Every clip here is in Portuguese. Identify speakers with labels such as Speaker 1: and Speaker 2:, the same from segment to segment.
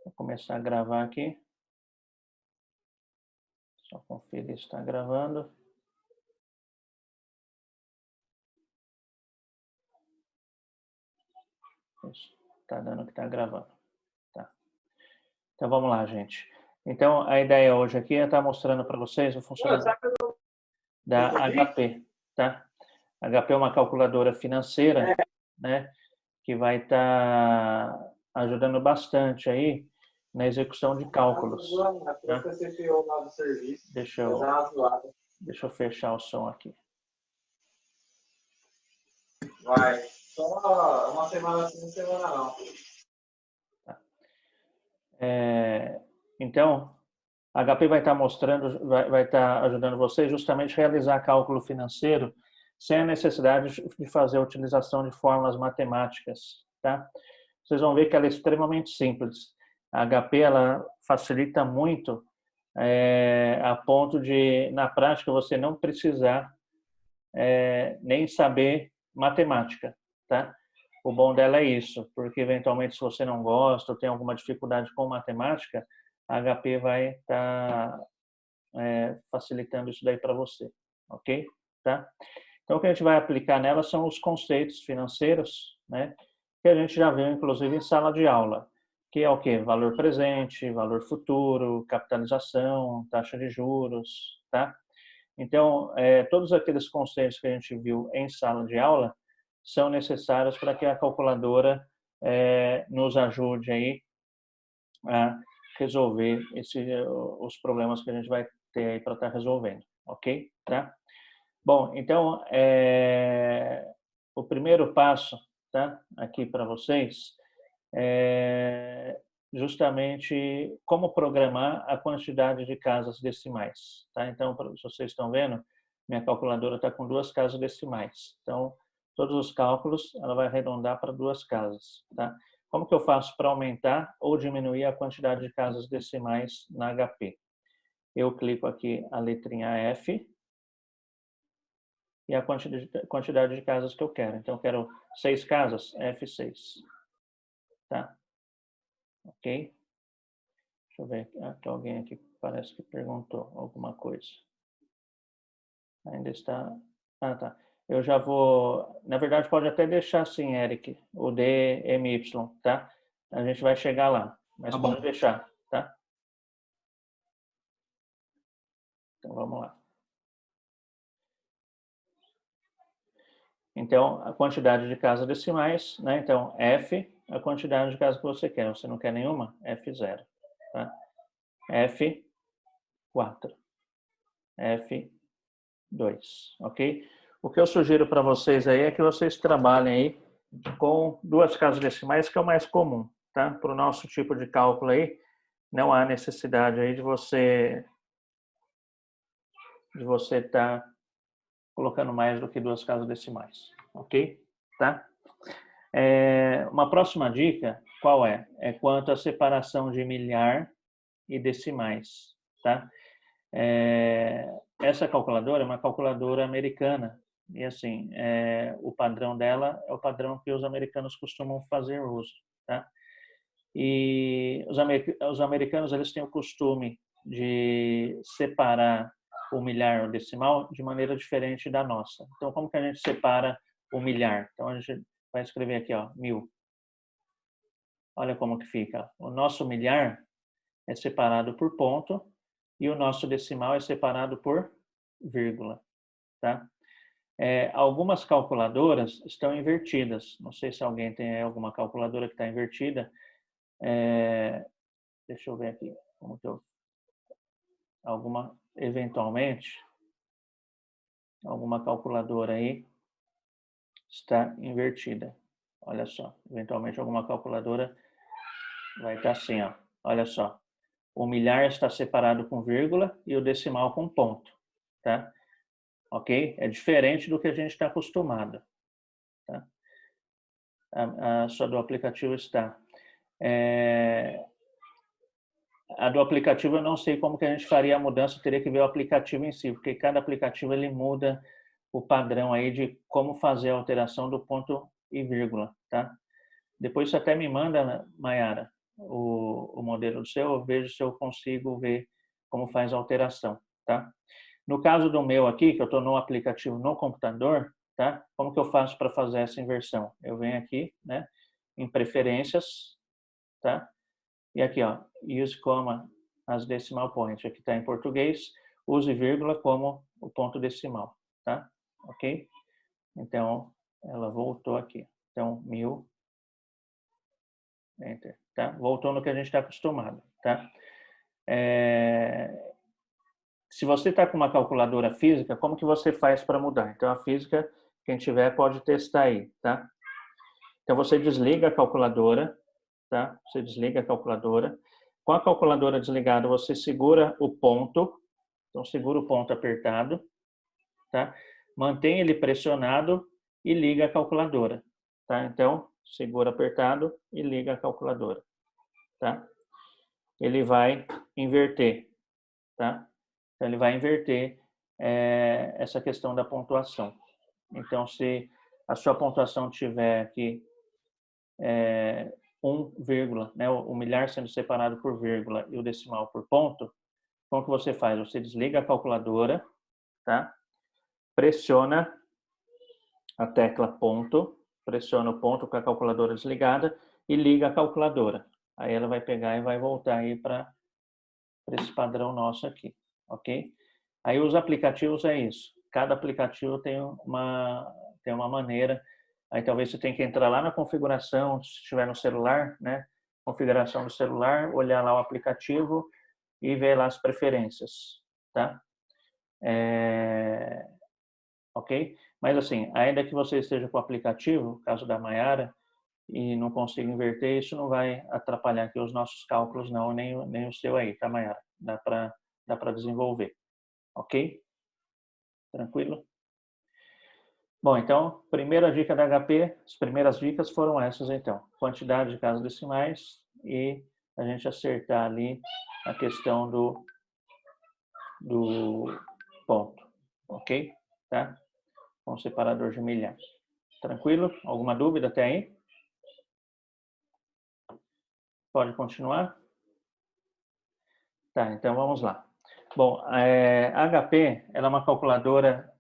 Speaker 1: Vou começar a gravar aqui. Só conferir se está gravando. Está dando que está gravando. Tá. Então vamos lá, gente. Então a ideia hoje aqui é estar mostrando para vocês o funcionamento da HP, tá? HP é uma calculadora financeira, né? Que vai estar ajudando bastante aí na execução de cálculos. Tá? Deixa eu fechar o som aqui.
Speaker 2: Vai. Só uma semana sim, uma semana não.
Speaker 1: Tá. Então, a HP vai estar mostrando, vai estar ajudando vocês justamente a realizar cálculo financeiro sem a necessidade de fazer a utilização de fórmulas matemáticas, tá? Vocês vão ver que ela é extremamente simples. A HP ela facilita muito a ponto de, na prática, você não precisar nem saber matemática, tá? O bom dela é isso, porque eventualmente se você não gosta ou tem alguma dificuldade com matemática, a HP vai estar facilitando isso daí para você, ok? Tá? Então o que a gente vai aplicar nela são os conceitos financeiros, né? Que a gente já viu inclusive em sala de aula, que é o quê? Valor presente, valor futuro, capitalização, taxa de juros, tá? Então, todos aqueles conceitos que a gente viu em sala de aula são necessários para que a calculadora nos ajude aí a resolver os problemas que a gente vai ter aí para estar resolvendo, ok? Tá? Bom, então, o primeiro passo, tá? Aqui para vocês é justamente como programar a quantidade de casas decimais, tá? Então, se vocês estão vendo, minha calculadora está com 2 casas decimais. Então, todos os cálculos ela vai arredondar para 2 casas, tá? Como que eu faço para aumentar ou diminuir a quantidade de casas decimais na HP? Eu clico aqui a letrinha F e a quantidade de casas que eu quero. Então, eu quero 6 casas, F6, tá? Ok? Deixa eu ver, tem alguém aqui que parece que perguntou alguma coisa. Ainda está... Ah, tá. Eu já vou... Na verdade, pode até deixar assim, Eric, o DMY, tá? A gente vai chegar lá, mas tá pode deixar, tá? Então, vamos lá. Então, a quantidade de casas decimais, né? Então, F, a quantidade de casas que você quer. Você não quer nenhuma? F0, tá? F4. F2, ok? O que eu sugiro para vocês aí é que vocês trabalhem aí com 2 casas decimais, que é o mais comum, tá? Para o nosso tipo de cálculo aí, não há necessidade aí de você estar colocando mais do que 2 casas decimais, ok? Tá? Uma próxima dica, qual é? É quanto à separação de milhar e decimais, tá? Essa calculadora é uma calculadora americana e assim o padrão dela é o padrão que os americanos costumam fazer uso, tá? E os americanos eles têm o costume de separar o milhar ou decimal de maneira diferente da nossa. Então como que a gente separa o milhar? Então a gente vai escrever aqui, ó, 1000. Olha como que fica. O nosso milhar é separado por ponto e o nosso decimal é separado por vírgula, tá? Algumas calculadoras estão invertidas. Não sei se alguém tem alguma calculadora que está invertida. Deixa eu ver aqui. Como que eventualmente, alguma calculadora aí está invertida. Olha só. Eventualmente, alguma calculadora vai estar assim, ó. Olha só. O milhar está separado com vírgula e o decimal com ponto, tá? Ok? É diferente do que a gente está acostumado, tá? A sua do aplicativo está. A do aplicativo eu não sei como que a gente faria a mudança, teria que ver o aplicativo em si, porque cada aplicativo ele muda o padrão aí de como fazer a alteração do ponto e vírgula, tá? Depois você até me manda, Mayara, o modelo do seu, eu vejo se eu consigo ver como faz a alteração, tá? No caso do meu aqui, que eu estou no aplicativo no computador, tá? Como que eu faço para fazer essa inversão? Eu venho aqui, né, em preferências, tá? E aqui, ó, use comma as decimal points. Aqui está em português, use vírgula como o ponto decimal, tá? Ok? Então, ela voltou aqui. Então, 1000, enter, tá? Voltou no que a gente está acostumado, tá? Se você está com uma calculadora física, como que você faz para mudar? Então, a física, quem tiver pode testar aí, tá? Então, você desliga a calculadora, tá? Você desliga a calculadora. Com a calculadora desligada, você segura o ponto. Então, segura o ponto apertado, tá? Mantém ele pressionado e liga a calculadora, tá? Então, segura apertado e liga a calculadora, tá? Ele vai inverter, tá? Então, ele vai inverter essa questão da pontuação. Então, se a sua pontuação tiver aqui 1, né, o milhar sendo separado por vírgula e o decimal por ponto, como que você faz? Você desliga a calculadora, tá? Pressiona a tecla ponto, pressiona o ponto com a calculadora desligada e liga a calculadora. Aí ela vai pegar e vai voltar aí para esse padrão nosso aqui, ok? Aí os aplicativos é isso. Cada aplicativo tem uma maneira. Aí talvez você tenha que entrar lá na configuração, se estiver no celular, né? Configuração do celular, olhar lá o aplicativo e ver lá as preferências, tá? Ok? Mas assim, ainda que você esteja com o aplicativo, caso da Maiara, e não consiga inverter, isso não vai atrapalhar aqui os nossos cálculos, não, nem o seu aí, tá, Maiara? Dá para desenvolver, ok? Tranquilo? Bom, então, primeira dica da HP, as primeiras dicas foram essas, então. Quantidade de casas decimais e a gente acertar ali a questão do ponto, ok? Tá? Com o separador de milhar. Tranquilo? Alguma dúvida até aí? Pode continuar? Tá, então vamos lá. Bom, a HP ela é uma calculadora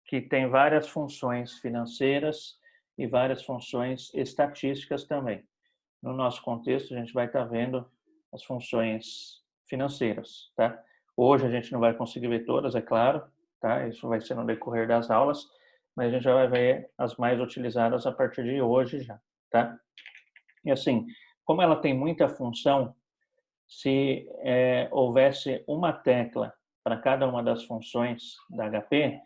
Speaker 1: que tem várias funções financeiras e várias funções estatísticas também. No nosso contexto, a gente vai estar vendo as funções financeiras, tá? Hoje a gente não vai conseguir ver todas, é claro, tá? Isso vai ser no decorrer das aulas, mas a gente já vai ver as mais utilizadas a partir de hoje já, tá? E assim, como ela tem muita função, se houvesse uma tecla para cada uma das funções da HP,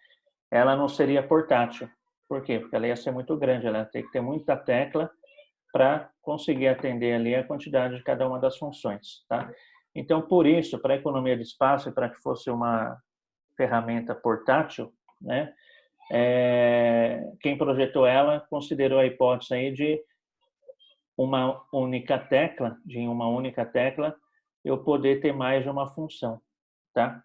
Speaker 1: ela não seria portátil. Por quê? Porque ela ia ser muito grande, ela ia ter que ter muita tecla para conseguir atender ali a quantidade de cada uma das funções, tá? Então, por isso, para a economia de espaço e para que fosse uma ferramenta portátil, né, quem projetou ela considerou a hipótese aí de uma única tecla, eu poder ter mais de uma função, tá?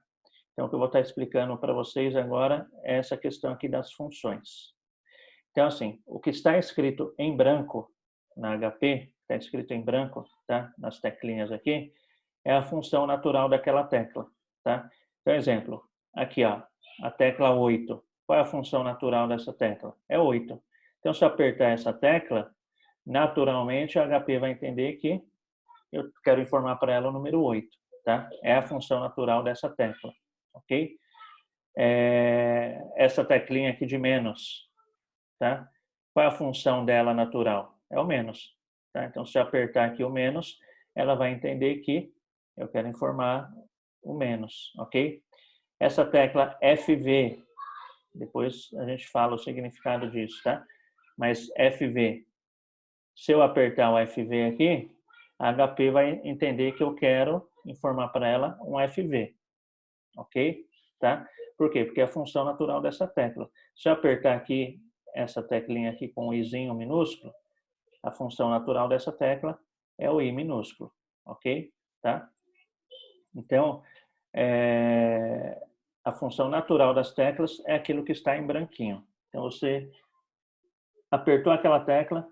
Speaker 1: Então, o que eu vou estar explicando para vocês agora é essa questão aqui das funções. Então, assim, o que está escrito em branco na HP, está escrito em branco, tá? Nas teclinhas aqui, é a função natural daquela tecla, tá? Então, exemplo, aqui, ó, a tecla 8. Qual é a função natural dessa tecla? É 8. Então, se eu apertar essa tecla, naturalmente a HP vai entender que eu quero informar para ela o número 8, tá? É a função natural dessa tecla, ok? Essa teclinha aqui de menos, tá? Qual é a função dela natural? É o menos, tá? Então, se eu apertar aqui o menos, ela vai entender que eu quero informar o menos, ok? Essa tecla FV, depois a gente fala o significado disso, tá? Mas FV, se eu apertar o FV aqui, a HP vai entender que eu quero informar para ela um FV, ok? Tá? Por quê? Porque é a função natural dessa tecla. Se eu apertar aqui essa teclinha aqui com o izinho minúsculo, a função natural dessa tecla é o i minúsculo, ok? Tá? Então, a função natural das teclas é aquilo que está em branquinho. Então, você apertou aquela tecla,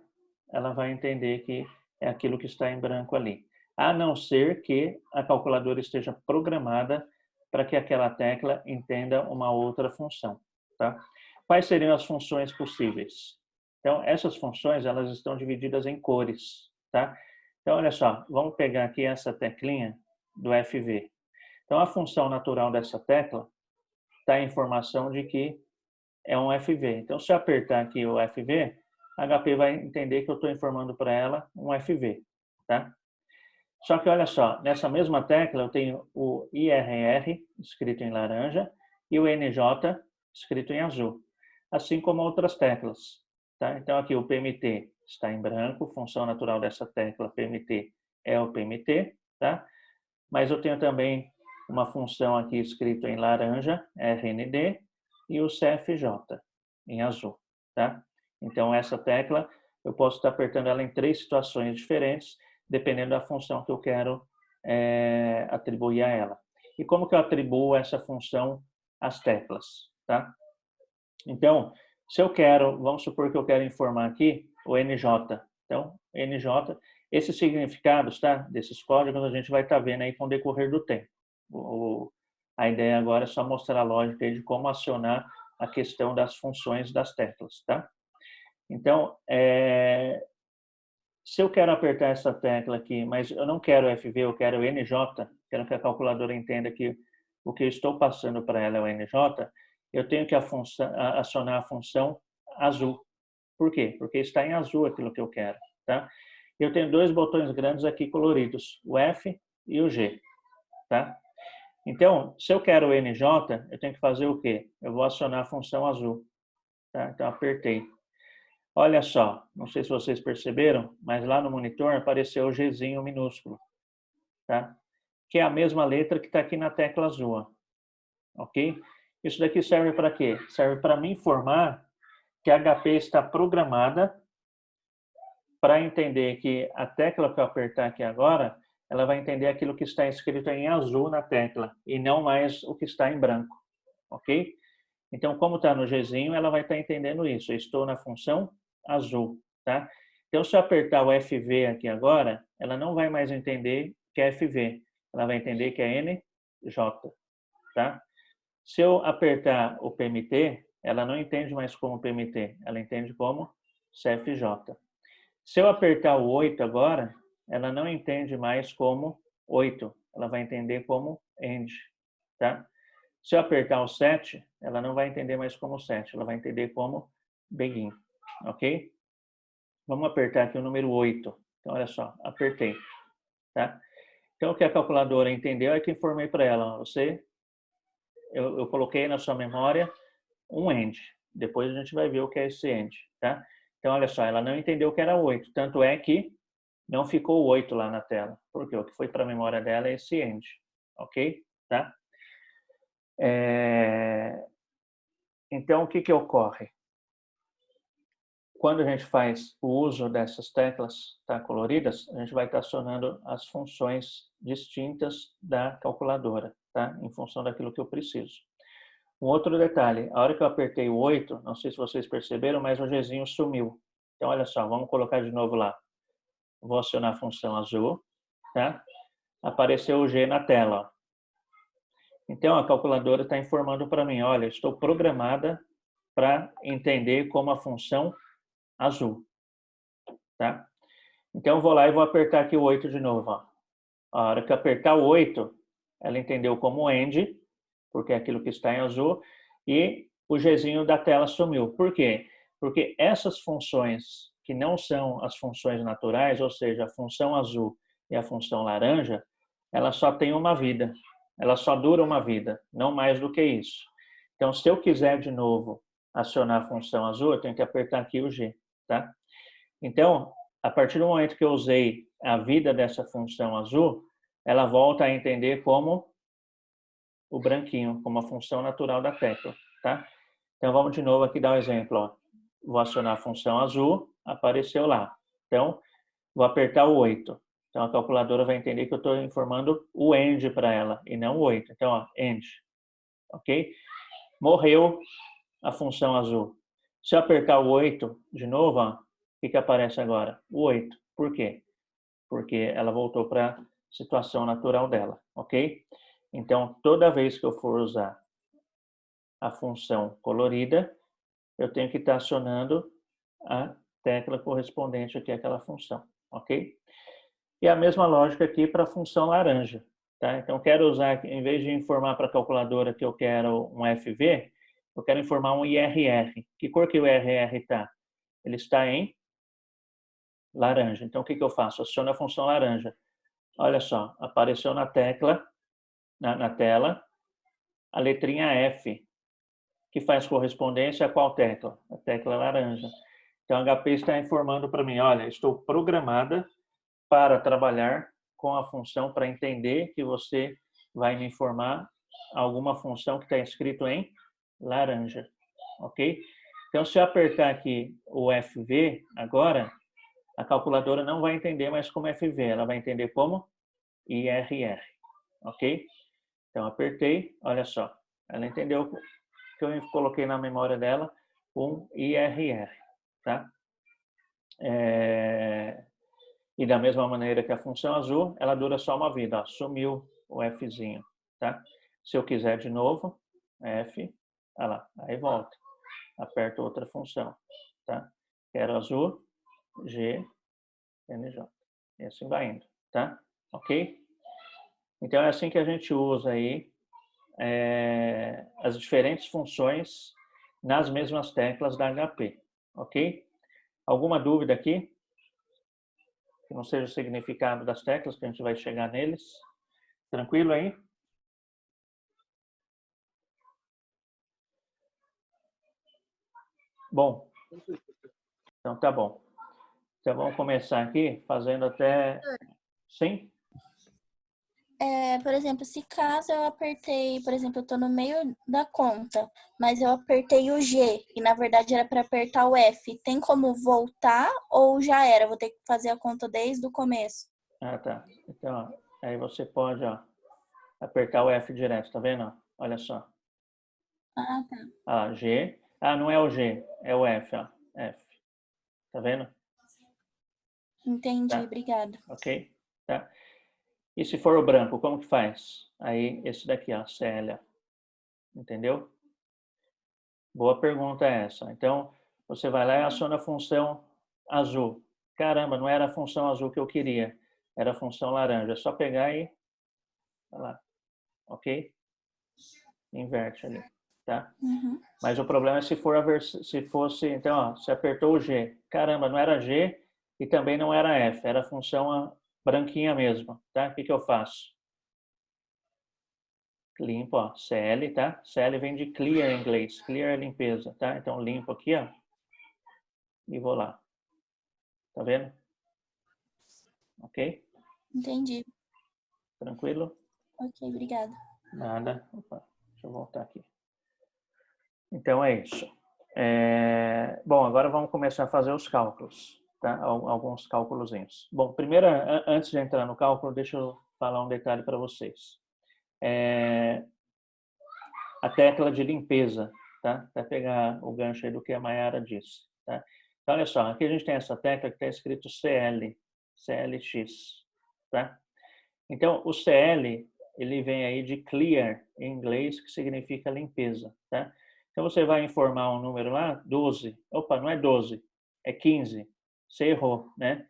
Speaker 1: ela vai entender que é aquilo que está em branco ali. a não ser que a calculadora esteja programada para que aquela tecla entenda uma outra função, tá? Quais seriam as funções possíveis? Então, essas funções, elas estão divididas em cores, tá? Então, olha só, vamos pegar aqui essa teclinha do FV. Então, a função natural dessa tecla está a informação de que é um FV. Então, se eu apertar aqui o FV, a HP vai entender que eu estou informando para ela um FV, tá? Só que olha só, nessa mesma tecla eu tenho o IRR escrito em laranja e o NJ escrito em azul, assim como outras teclas, tá? Então aqui o PMT está em branco, função natural dessa tecla PMT é o PMT, tá? Mas eu tenho também uma função aqui escrito em laranja, RND, e o CFJ em azul, tá? Então essa tecla eu posso estar apertando ela em 3 situações diferentes, dependendo da função que eu quero atribuir a ela. E como que eu atribuo essa função às teclas, tá? Então, se eu quero, vamos supor que eu quero informar aqui o NJ. Então, NJ, esses significados, tá? Desses códigos a gente vai estar vendo aí com o decorrer do tempo. A ideia agora é só mostrar a lógica aí de como acionar a questão das funções das teclas, tá? Então, se eu quero apertar essa tecla aqui, mas eu não quero FV, eu quero NJ, quero que a calculadora entenda que o que eu estou passando para ela é o NJ, eu tenho que acionar a função azul. Por quê? Porque está em azul aquilo que eu quero, tá? Eu tenho 2 botões grandes aqui coloridos, o F e o G, tá? Então, se eu quero o NJ, eu tenho que fazer o quê? Eu vou acionar a função azul, tá? Então, apertei. Olha só, não sei se vocês perceberam, mas lá no monitor apareceu o Gzinho minúsculo, tá? Que é a mesma letra que está aqui na tecla azul, ok? Isso daqui serve para quê? Serve para me informar que a HP está programada para entender que a tecla que eu apertar aqui agora, ela vai entender aquilo que está escrito em azul na tecla e não mais o que está em branco, ok? Então, como está no Gzinho, ela vai estar entendendo isso. Eu estou na função azul, tá? Então, se eu apertar o FV aqui agora, ela não vai mais entender que é FV. Ela vai entender que é NJ, tá? Se eu apertar o PMT, ela não entende mais como PMT. Ela entende como CFJ. Se eu apertar o 8 agora, ela não entende mais como 8. Ela vai entender como END, tá? Se eu apertar o 7, ela não vai entender mais como 7, ela vai entender como begin, ok? Vamos apertar aqui o número 8. Então, olha só, apertei, tá? Então, o que a calculadora entendeu é que informei para ela, eu coloquei na sua memória um end. Depois a gente vai ver o que é esse end, tá? Então, olha só, ela não entendeu que era 8, tanto é que não ficou 8 lá na tela, porque o que foi para a memória dela é esse end, ok? Tá? Então, o que ocorre? Quando a gente faz o uso dessas teclas coloridas, a gente vai estar acionando as funções distintas da calculadora, tá? Em função daquilo que eu preciso. Um outro detalhe, a hora que eu apertei o 8, não sei se vocês perceberam, mas o Gzinho sumiu. Então, olha só, vamos colocar de novo lá. Vou acionar a função azul, tá? Apareceu o G na tela, ó. Então, a calculadora está informando para mim, olha, estou programada para entender como a função azul, tá? Então, eu vou lá e vou apertar aqui o 8 de novo, ó. A hora que eu apertar o 8, ela entendeu como end, porque é aquilo que está em azul, e o Gzinho da tela sumiu. Por quê? Porque essas funções que não são as funções naturais, ou seja, a função azul e a função laranja, ela só tem uma vida. Ela só dura uma vida, não mais do que isso. Então, se eu quiser de novo acionar a função azul, eu tenho que apertar aqui o G, tá? Então, a partir do momento que eu usei a vida dessa função azul, ela volta a entender como o branquinho, como a função natural da tecla, tá? Então, vamos de novo aqui dar um exemplo, ó. Vou acionar a função azul, apareceu lá. Então, vou apertar o 8. Então, a calculadora vai entender que eu estou informando o end para ela, e não o 8. Então, ó, end, ok? Morreu a função azul. Se eu apertar o 8 de novo, ó, o que aparece agora? O 8. Por quê? porque ela voltou para a situação natural dela, ok? Então, toda vez que eu for usar a função colorida, eu tenho que estar acionando a tecla correspondente aqui àquela função, ok? E a mesma lógica aqui para a função laranja, tá? Então, quero usar, em vez de informar para a calculadora que eu quero um FV, eu quero informar um IRR. Que cor que o IRR está? Ele está em laranja. Então, o que eu faço? Aciono a função laranja. Olha só, apareceu na tecla, na tela, a letrinha F, que faz correspondência a qual tecla? A tecla laranja. Então, a HP está informando para mim, olha, estou programada para trabalhar com a função, para entender que você vai me informar alguma função que está escrito em laranja, ok? Então, se eu apertar aqui o FV agora, a calculadora não vai entender mais como FV, ela vai entender como IRR, ok? Então, apertei, olha só, ela entendeu que eu coloquei na memória dela um IRR, tá? E da mesma maneira que a função azul, ela dura só uma vida, ó, sumiu o Fzinho, tá? Se eu quiser de novo, F, olha lá, aí volta, aperto outra função, tá? Quero azul, G, NJ, e assim vai indo, tá? Ok? Então é assim que a gente usa aí as diferentes funções nas mesmas teclas da HP, ok? Alguma dúvida aqui? Que não seja o significado das teclas, que a gente vai chegar neles. Tranquilo aí? Bom, então tá bom. Então vamos começar aqui fazendo até... Sim?
Speaker 3: Por exemplo, se caso eu apertei, por exemplo, eu tô no meio da conta, mas eu apertei o G e na verdade era para apertar o F, tem como voltar ou já era? Vou ter que fazer a conta desde o começo?
Speaker 1: Ah, tá. Então, ó, aí você pode, ó, apertar o F direto, tá vendo? Olha só.
Speaker 3: Ah, tá.
Speaker 1: Ah, G. Ah, não é o G, é o F, ó. F. Tá vendo?
Speaker 3: Entendi,
Speaker 1: Tá?
Speaker 3: obrigada.
Speaker 1: Ok? Tá? E se for o branco, como que faz? Aí, esse daqui, ó, CL, ó. Entendeu? Boa pergunta essa. Então, você vai lá e aciona a função azul. Caramba, não era a função azul que eu queria. Era a função laranja. É só pegar e... Olha lá. Ok? Inverte ali. Tá?
Speaker 3: Uhum.
Speaker 1: Mas o problema é se fosse... Então, ó, você apertou o G. Caramba, não era G e também não era F. Era a função branquinha mesmo. Tá? O que eu faço? Limpo, ó, CL, tá? CL vem de clear em inglês. Clear é limpeza, tá? Então, limpo aqui, ó. E vou lá. Tá vendo? Ok?
Speaker 3: Entendi.
Speaker 1: Tranquilo?
Speaker 3: Ok, obrigada.
Speaker 1: Nada. Opa, deixa eu voltar aqui. Então, é isso. Bom, agora vamos começar a fazer os cálculos, tá? Alguns cálculozinhos. Bom, primeiro, antes de entrar no cálculo, deixa eu falar um detalhe para vocês. A tecla de limpeza, tá? Vai pegar o gancho aí do que a Mayara disse, tá? Então, olha só, aqui a gente tem essa tecla que está escrito CL, CLX, tá? Então, o CL, ele vem aí de clear, em inglês, que significa limpeza, tá? Então, você vai informar um número lá, 12. Opa, não é 12, é 15. Você errou, né?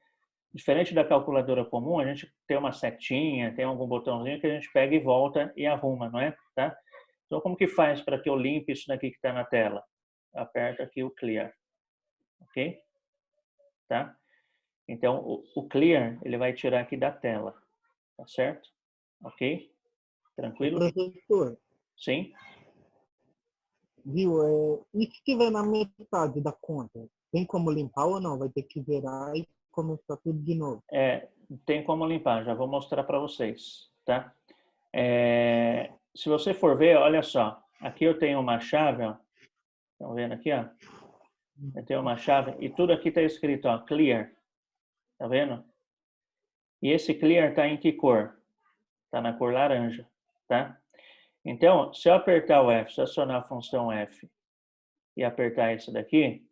Speaker 1: Diferente da calculadora comum, a gente tem uma setinha, tem algum botãozinho que a gente pega e volta e arruma, não é? Tá? Então, como que faz para que eu limpe isso daqui que está na tela? Aperta aqui o clear, ok? Tá? Então, o clear, ele vai tirar aqui da tela, tá certo? Ok? Tranquilo?
Speaker 4: Professor,
Speaker 1: Sim?
Speaker 4: viu? E se estiver na metade da conta, tem como limpar ou não? Vai ter que zerar e começar tudo de novo.
Speaker 1: Tem como limpar, já vou mostrar para vocês, tá? Se você for ver, olha só, aqui eu tenho uma chave, ó. Estão vendo aqui, ó? Eu tenho uma chave e tudo aqui está escrito, ó, clear. Tá vendo? E esse clear está em que cor? Está na cor laranja, tá? Então, se eu apertar o F, se eu acionar a função F e apertar esse daqui,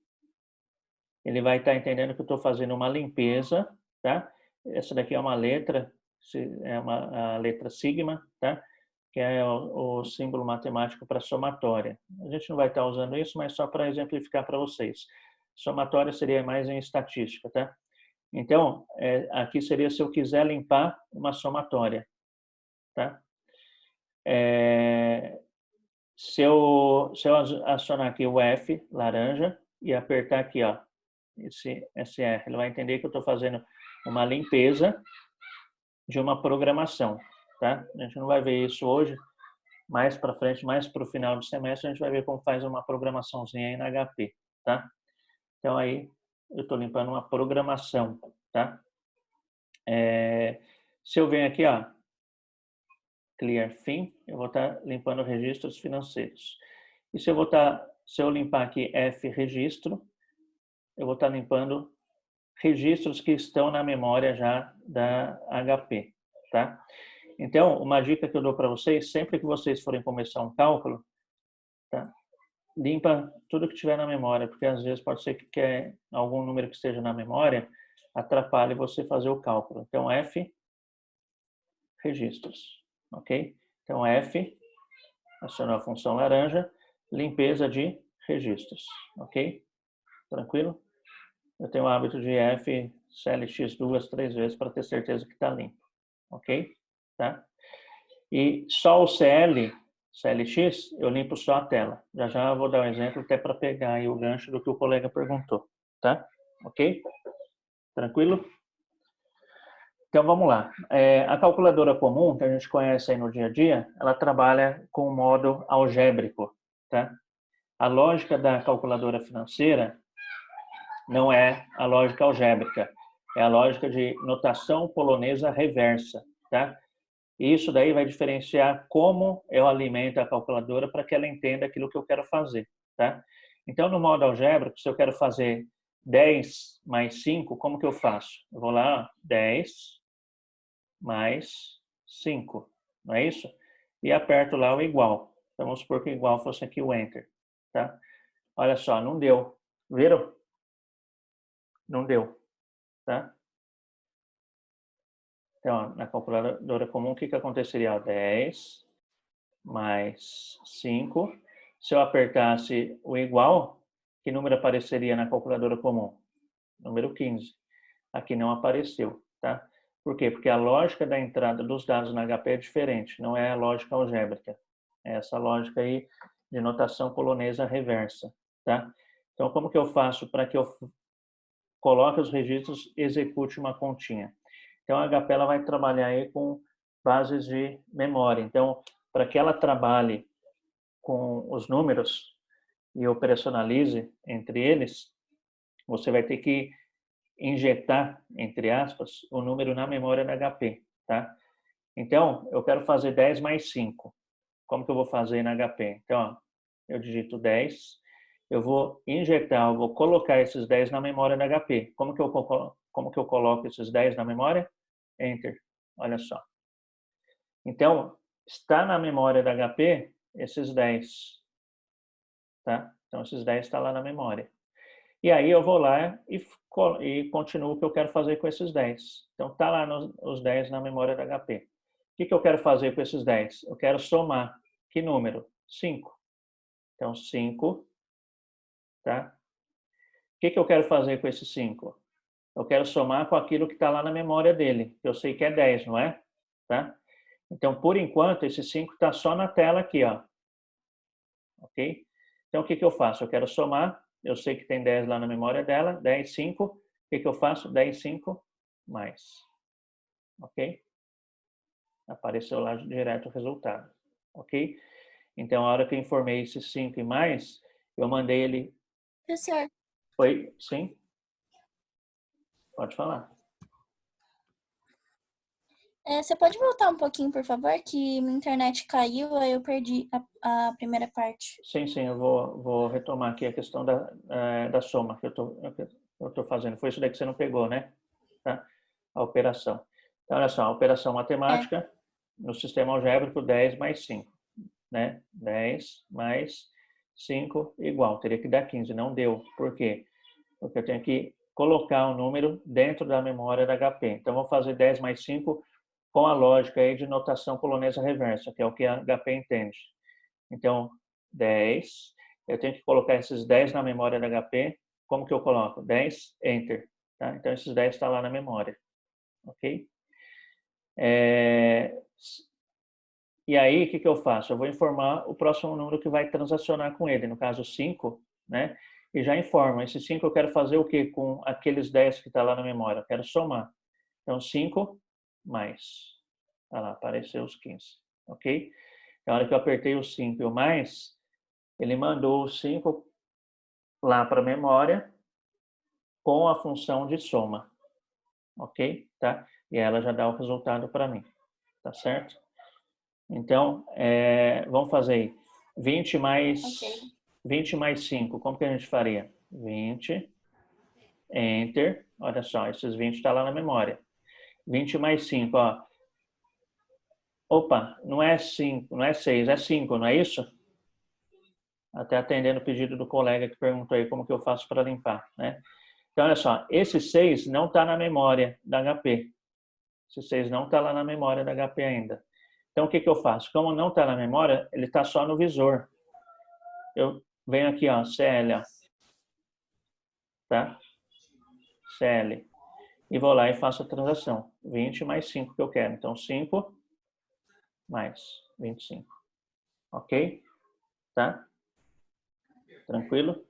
Speaker 1: ele vai estar entendendo que eu estou fazendo uma limpeza, tá? Essa daqui é uma letra, a letra sigma, tá? Que é o símbolo matemático para somatória. A gente não vai estar usando isso, mas só para exemplificar para vocês. Somatória seria mais em estatística, tá? Então, aqui seria se eu quiser limpar uma somatória, tá? Se eu acionar aqui o F, laranja, e apertar aqui, ó, esse R, ele vai entender que eu estou fazendo uma limpeza de uma programação, tá? A gente não vai ver isso hoje, mais para frente, mais para o final do semestre, a gente vai ver como faz uma programaçãozinha aí na HP, tá? Então, aí, eu estou limpando uma programação, tá? Se eu venho aqui, ó, Clear Fin, eu vou estar limpando registros financeiros. E se eu limpar aqui F registro, eu vou estar limpando registros que estão na memória já da HP, tá? Então, uma dica que eu dou para vocês, sempre que vocês forem começar um cálculo, tá? Limpa tudo que tiver na memória, porque às vezes pode ser que algum número que esteja na memória atrapalhe você fazer o cálculo. Então, F, registros, ok? Então, F, acionou a função laranja, limpeza de registros, ok? Tranquilo? Eu tenho o hábito de F, CLX 2, 3 vezes para ter certeza que está limpo, ok? Tá? E só o CLX, eu limpo só a tela. Já vou dar um exemplo até para pegar aí o gancho do que o colega perguntou, tá? Ok? Tranquilo? Então, vamos lá. A calculadora comum, que a gente conhece aí no dia a dia, ela trabalha com o modo algébrico, tá? A lógica da calculadora financeira não é a lógica algébrica, é a lógica de notação polonesa reversa, tá? E isso daí vai diferenciar como eu alimento a calculadora para que ela entenda aquilo que eu quero fazer, tá? Então, no modo algébrico, se eu quero fazer 10 mais 5, como que eu faço? Eu vou lá, 10 mais 5, não é isso? E aperto lá o igual. Então, vamos supor que o igual fosse aqui o Enter, tá? Olha só, não deu. Viram? Não deu, tá? Então, na calculadora comum, o que aconteceria? 10 mais 5. Se eu apertasse o igual, que número apareceria na calculadora comum? Número 15. Aqui não apareceu, tá? Por quê? Porque a lógica da entrada dos dados na HP é diferente, não é a lógica algébrica. É essa lógica aí de notação polonesa reversa, tá? Então, como que eu faço para que eu coloque os registros e execute uma continha? Então, a HP ela vai trabalhar aí com bases de memória. Então, para que ela trabalhe com os números e operacionalize entre eles, você vai ter que injetar, entre aspas, o número na memória da HP, tá? Então, eu quero fazer 10 mais 5. Como que eu vou fazer na HP? Então, ó, eu digito 10, eu vou injetar, eu vou colocar esses 10 na memória da HP. Como que eu coloco esses 10 na memória? Enter. Olha só. Então, está na memória da HP esses 10, tá? Então, esses 10 está lá na memória. E aí eu vou lá e continuo o que eu quero fazer com esses 10. Então, está lá os 10 na memória da HP. O que eu quero fazer com esses 10? Eu quero somar. Que número? 5. Então, 5, tá? O que eu quero fazer com esses 5? Eu quero somar com aquilo que está lá na memória dele. Eu sei que é 10, não é? Tá? Então, por enquanto, esse 5 está só na tela aqui, ó. Ok? Então, o que eu faço? Eu quero somar. Eu sei que tem 10 lá na memória dela. 10, 5. O que eu faço? 10, 5, mais. Ok? Apareceu lá direto o resultado. Ok? Então, a hora que eu informei esses 5 e mais, eu mandei ele...
Speaker 3: Professor,
Speaker 1: Oi? Sim? Pode falar.
Speaker 3: você pode voltar um pouquinho, por favor? Que minha internet caiu, aí eu perdi a primeira parte.
Speaker 1: Sim, eu vou retomar aqui a questão da soma que eu tô fazendo. Foi isso daí que você não pegou, né? Tá? A operação. Então, olha só, a operação matemática no sistema algébrico 10 mais 5, né? 10 mais 5 igual. Teria que dar 15, não deu. Por quê? Porque eu tenho que colocar o número dentro da memória da HP. Então, vou fazer 10 mais 5 com a lógica aí de notação polonesa reversa, que é o que a HP entende. Então, 10, eu tenho que colocar esses 10 na memória da HP. Como que eu coloco? 10, Enter. Tá? Então, esses 10 estão lá na memória. Ok? E aí, o que eu faço? Eu vou informar o próximo número que vai transacionar com ele, no caso 5, né? E já informo, esse 5 eu quero fazer o quê? Com aqueles 10 que está lá na memória, eu quero somar. Então, 5 mais. Olha lá, apareceu os 15, ok? Na hora que eu apertei o 5 e o mais, ele mandou o 5 lá para a memória com a função de soma, ok? Tá? E ela já dá o resultado para mim, tá certo? Então, vamos fazer aí. 20 mais 5, como que a gente faria? 20, Enter, olha só, esses 20 estão lá na memória. 20 mais 5, ó. Opa, não é 5, não é 6, é 5, não é isso? Até atendendo o pedido do colega que perguntou aí como que eu faço para limpar, né? Então, olha só, esse 6 não está na memória da HP. Esse 6 não está lá na memória da HP ainda. Então, o que eu faço? Como não está na memória, ele está só no visor. Eu venho aqui, ó, CL, ó, tá? CL. E vou lá e faço a transação. 20 mais 5 que eu quero. Então, 5 mais 25. Ok? Tá? Tranquilo?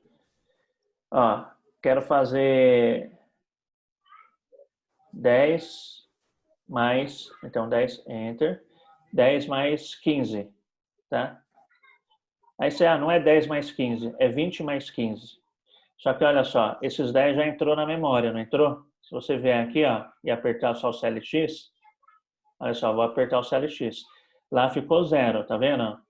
Speaker 1: Ó, quero fazer 10 mais, então 10, Enter. 10 mais 15, tá? Aí você, não é 10 mais 15, é 20 mais 15. Só que olha só, esses 10 já entrou na memória, não entrou? Se você vier aqui, ó, e apertar só o CLX, olha só, vou apertar o CLX. Lá ficou 0, tá vendo?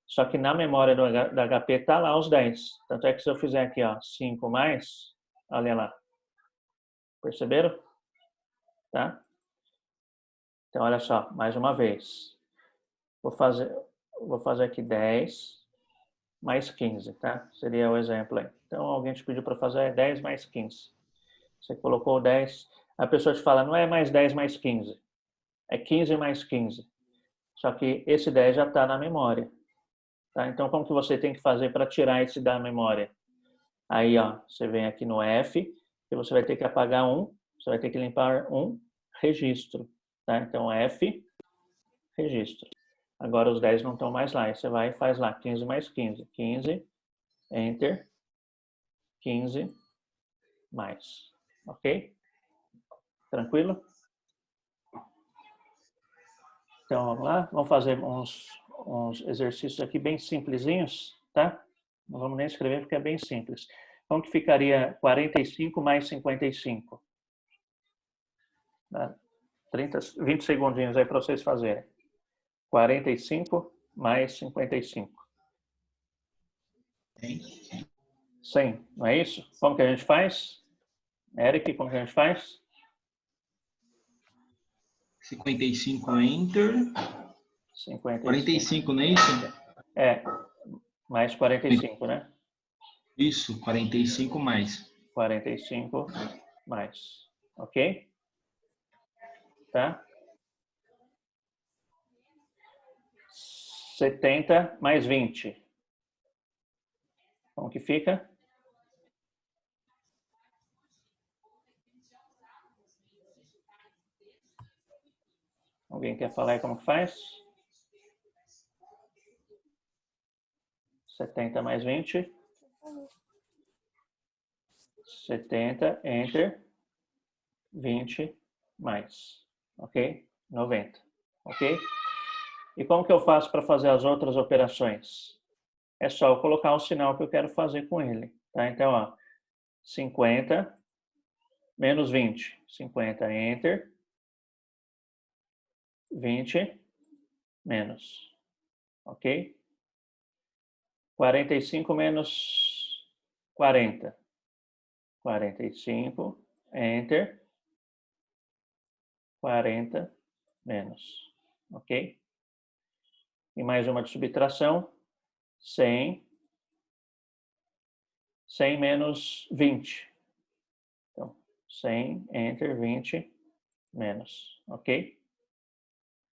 Speaker 1: Só que na memória da HP tá lá os 10. Tanto é que se eu fizer aqui, ó, 5 mais, olha lá. Perceberam? Tá? Então, olha só, mais uma vez. Vou fazer aqui 10 mais 15, tá? Seria o exemplo aí. Então, alguém te pediu para fazer 10 mais 15. Você colocou 10, a pessoa te fala, não é mais 10 mais 15, é 15 mais 15. Só que esse 10 já está na memória. Tá? Então, como que você tem que fazer para tirar esse da memória? Aí, ó, você vem aqui no F, e você vai ter que apagar um, você vai ter que limpar um registro. Tá? Então, F, registro. Agora os 10 não estão mais lá. Aí você vai e faz lá, 15 mais 15. 15, Enter, 15, mais. Ok? Tranquilo? Então, vamos lá. Vamos fazer uns exercícios aqui bem simplesinhos, tá? Não vamos nem escrever porque é bem simples. Como que ficaria 45 mais 55? 20 segundinhos aí para vocês fazerem. 45 mais 55. 100, não é isso? Como que a gente faz? Eric, como que a gente faz?
Speaker 2: 55 Enter.
Speaker 1: 55.
Speaker 2: 45, não é isso?
Speaker 1: Mais 45, né?
Speaker 2: Isso, 45 mais.
Speaker 1: 45 mais. Ok? Tá? 70 mais 20. Como que fica? Alguém quer falar aí como que faz? 70 mais 20. 70, Enter. 20 mais. Ok? 90. Ok? E como que eu faço para fazer as outras operações? É só eu colocar o sinal que eu quero fazer com ele. Tá? Então, ó, 50 menos 20. 50, Enter. 20 menos. Ok? 45 menos 40. 45, Enter. 40 menos. Ok? E mais uma de subtração. 100. 100 menos 20. Então, 100, enter, 20, menos, ok?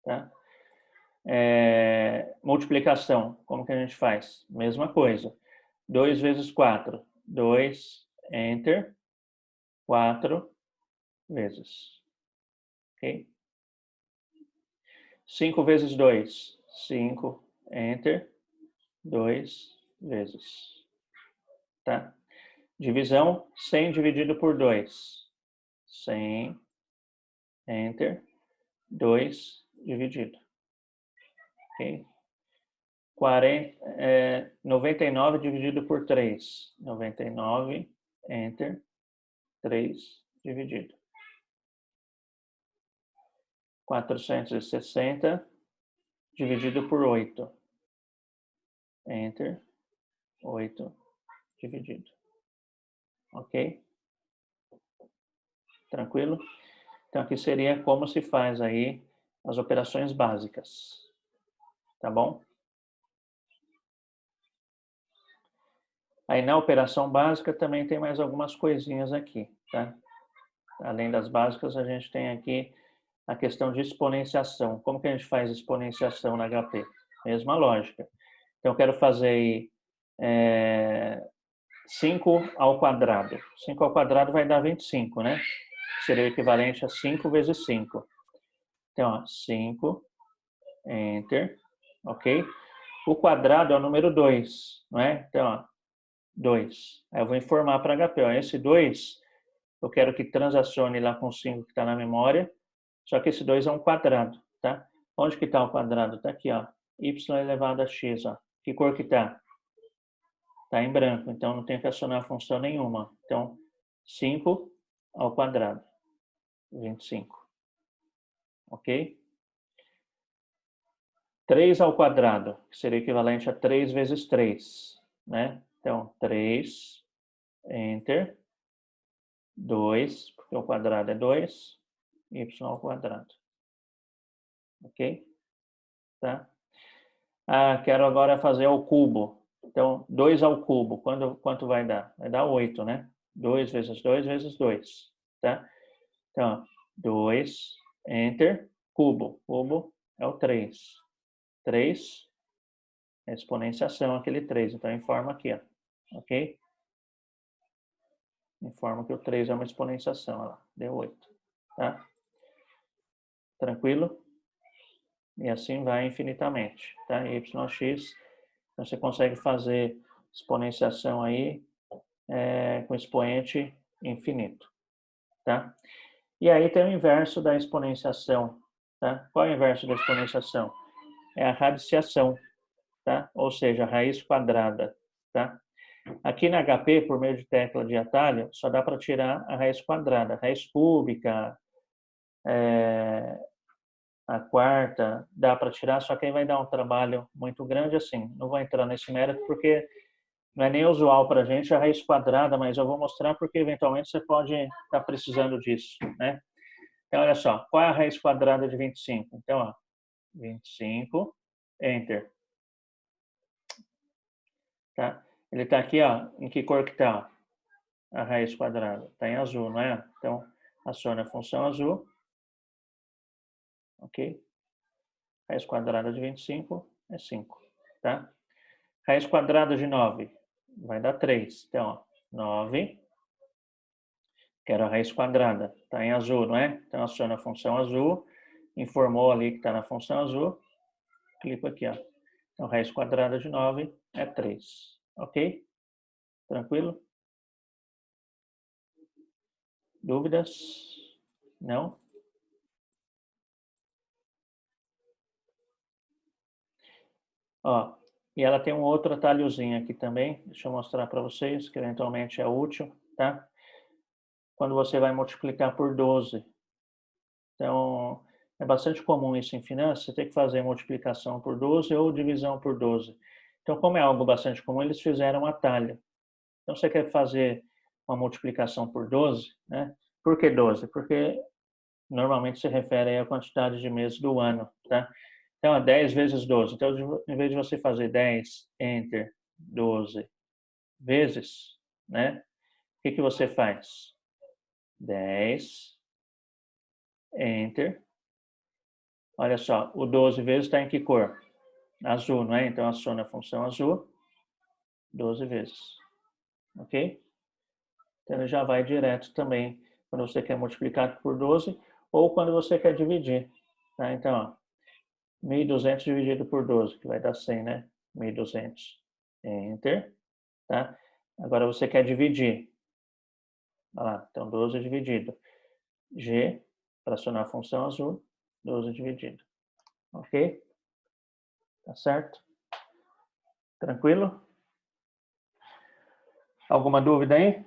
Speaker 1: Tá? Multiplicação, como que a gente faz? Mesma coisa. 2 vezes 4, 2, enter, 4 vezes, ok? 5 vezes 2, 5, enter, 2 vezes, tá? Divisão, 100 dividido por 2, 100, enter, 2 dividido, ok? 99 dividido por 3, 99, enter, 3 dividido. 460 dividido por 8, enter, 8 dividido. Ok? Tranquilo? Então, aqui seria como se faz aí as operações básicas. Tá bom? Aí, na operação básica, também tem mais algumas coisinhas aqui, tá? Além das básicas, a gente tem aqui a questão de exponenciação. Como que a gente faz exponenciação na HP? Mesma lógica. Então, eu quero fazer aí 5 ao quadrado. 5 ao quadrado vai dar 25, né? Seria o equivalente a 5 vezes 5. Então, ó, 5, enter, ok? O quadrado é o número 2, não é? Então, ó, 2. Aí eu vou informar para HP, ó, esse 2, eu quero que transacione lá com o 5 que está na memória, só que esse 2 é um quadrado, tá? Onde que está o quadrado? Está aqui, ó, y elevado a x, ó. Que cor que está? Está em branco, então não tem que acionar função nenhuma. Então, 5 ao quadrado, 25. Ok? 3 ao quadrado, que seria equivalente a 3 vezes 3, né? Então, 3, enter, 2, porque o quadrado é 2, y ao quadrado. Ok? Tá? Ah, quero agora fazer ao cubo. Então, 2 ao cubo, quanto vai dar? Vai dar 8, né? 2 vezes 2 vezes 2, tá? Então, 2, enter, cubo. Cubo é o 3. 3 é exponenciação, aquele 3. Então, informa aqui, ó. Ok? Informa que o 3 é uma exponenciação, ó lá, deu 8. Tá? Tranquilo? E assim vai infinitamente, tá? YX, então você consegue fazer exponenciação aí com expoente infinito, tá? E aí tem o inverso da exponenciação, tá? Qual é o inverso da exponenciação? É a radiciação, tá? Ou seja, a raiz quadrada, tá? Aqui na HP, por meio de tecla de atalho, só dá para tirar a raiz quadrada. A raiz cúbica, a quarta, dá para tirar, só que aí vai dar um trabalho muito grande assim. Não vou entrar nesse mérito porque não é nem usual para a gente a raiz quadrada, mas eu vou mostrar porque eventualmente você pode estar precisando disso, né? Então, olha só, qual é a raiz quadrada de 25? Então, ó, 25, enter. Tá? Ele está aqui, ó, em que cor que está a raiz quadrada? Está em azul, não é? Então, aciona a função azul. Ok? Raiz quadrada de 25 é 5, tá? Raiz quadrada de 9 vai dar 3. Então, ó, 9, quero a raiz quadrada. Está em azul, não é? Então, aciona a função azul. Informou ali que está na função azul. Clico aqui, ó. Então, raiz quadrada de 9 é 3. Ok? Tranquilo? Dúvidas? Não? Ó, e ela tem um outro atalhozinho aqui também. Deixa eu mostrar para vocês, que eventualmente é útil, tá? Quando você vai multiplicar por 12. Então, é bastante comum isso em finanças, você ter que fazer multiplicação por 12 ou divisão por 12. Então, como é algo bastante comum, eles fizeram um atalho. Então, você quer fazer uma multiplicação por 12, né? Por que 12? Porque normalmente se refere à quantidade de meses do ano, tá? Então, é 10 vezes 12. Então, em vez de você fazer 10, enter, 12 vezes, né? O que você faz? 10, Enter. Olha só, o 12 vezes está em que cor? Azul, não é? Então, aciona a função azul 12 vezes. Ok? Então, ele já vai direto também quando você quer multiplicar por 12 ou quando você quer dividir. Tá? Então, ó, 1.200 dividido por 12, que vai dar 100, né? 1.200. Enter. Tá? Agora você quer dividir. Olha lá, então 12 dividido. G, para acionar a função azul, 12 dividido. Ok? Tá certo? Tranquilo? Alguma dúvida aí?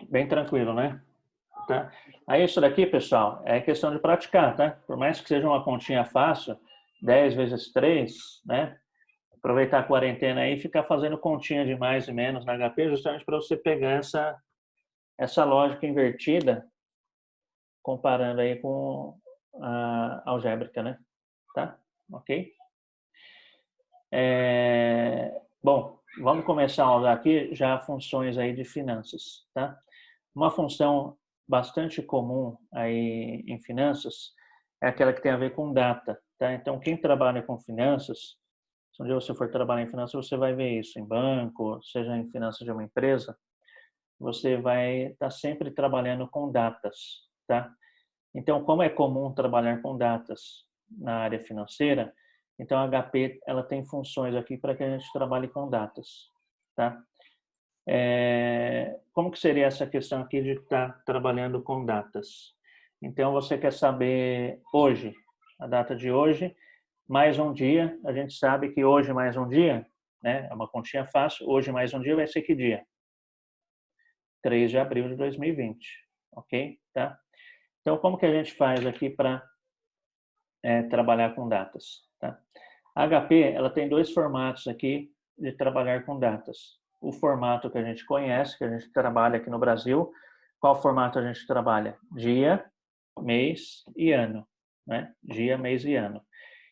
Speaker 1: Bem tranquilo, né? Tá? Aí isso daqui, pessoal, é questão de praticar, tá? Por mais que seja uma continha fácil, 10 vezes 3, né? Aproveitar a quarentena aí e ficar fazendo continha de mais e menos na HP, justamente para você pegar essa lógica invertida, comparando aí com a algébrica, né? Tá? Ok? Bom, vamos começar a usar aqui já funções aí de finanças, tá? Uma função bastante comum aí em finanças é aquela que tem a ver com data, tá? Então, quem trabalha com finanças, se um dia você for trabalhar em finanças, você vai ver isso em banco, seja em finanças de uma empresa, você vai estar sempre trabalhando com datas, tá? Então, como é comum trabalhar com datas na área financeira, então a HP ela tem funções aqui para que a gente trabalhe com datas, tá? Como que seria essa questão aqui de estar trabalhando com datas? Então, você quer saber hoje, a data de hoje, mais um dia, a gente sabe que hoje mais um dia, né, é uma continha fácil, hoje mais um dia vai ser que dia? 3 de abril de 2020, ok? Tá? Então, como que a gente faz aqui para trabalhar com datas? Tá? A HP ela tem dois formatos aqui de trabalhar com datas. O formato que a gente conhece, que a gente trabalha aqui no Brasil. Qual formato a gente trabalha? Dia, mês e ano. Né? Dia, mês e ano.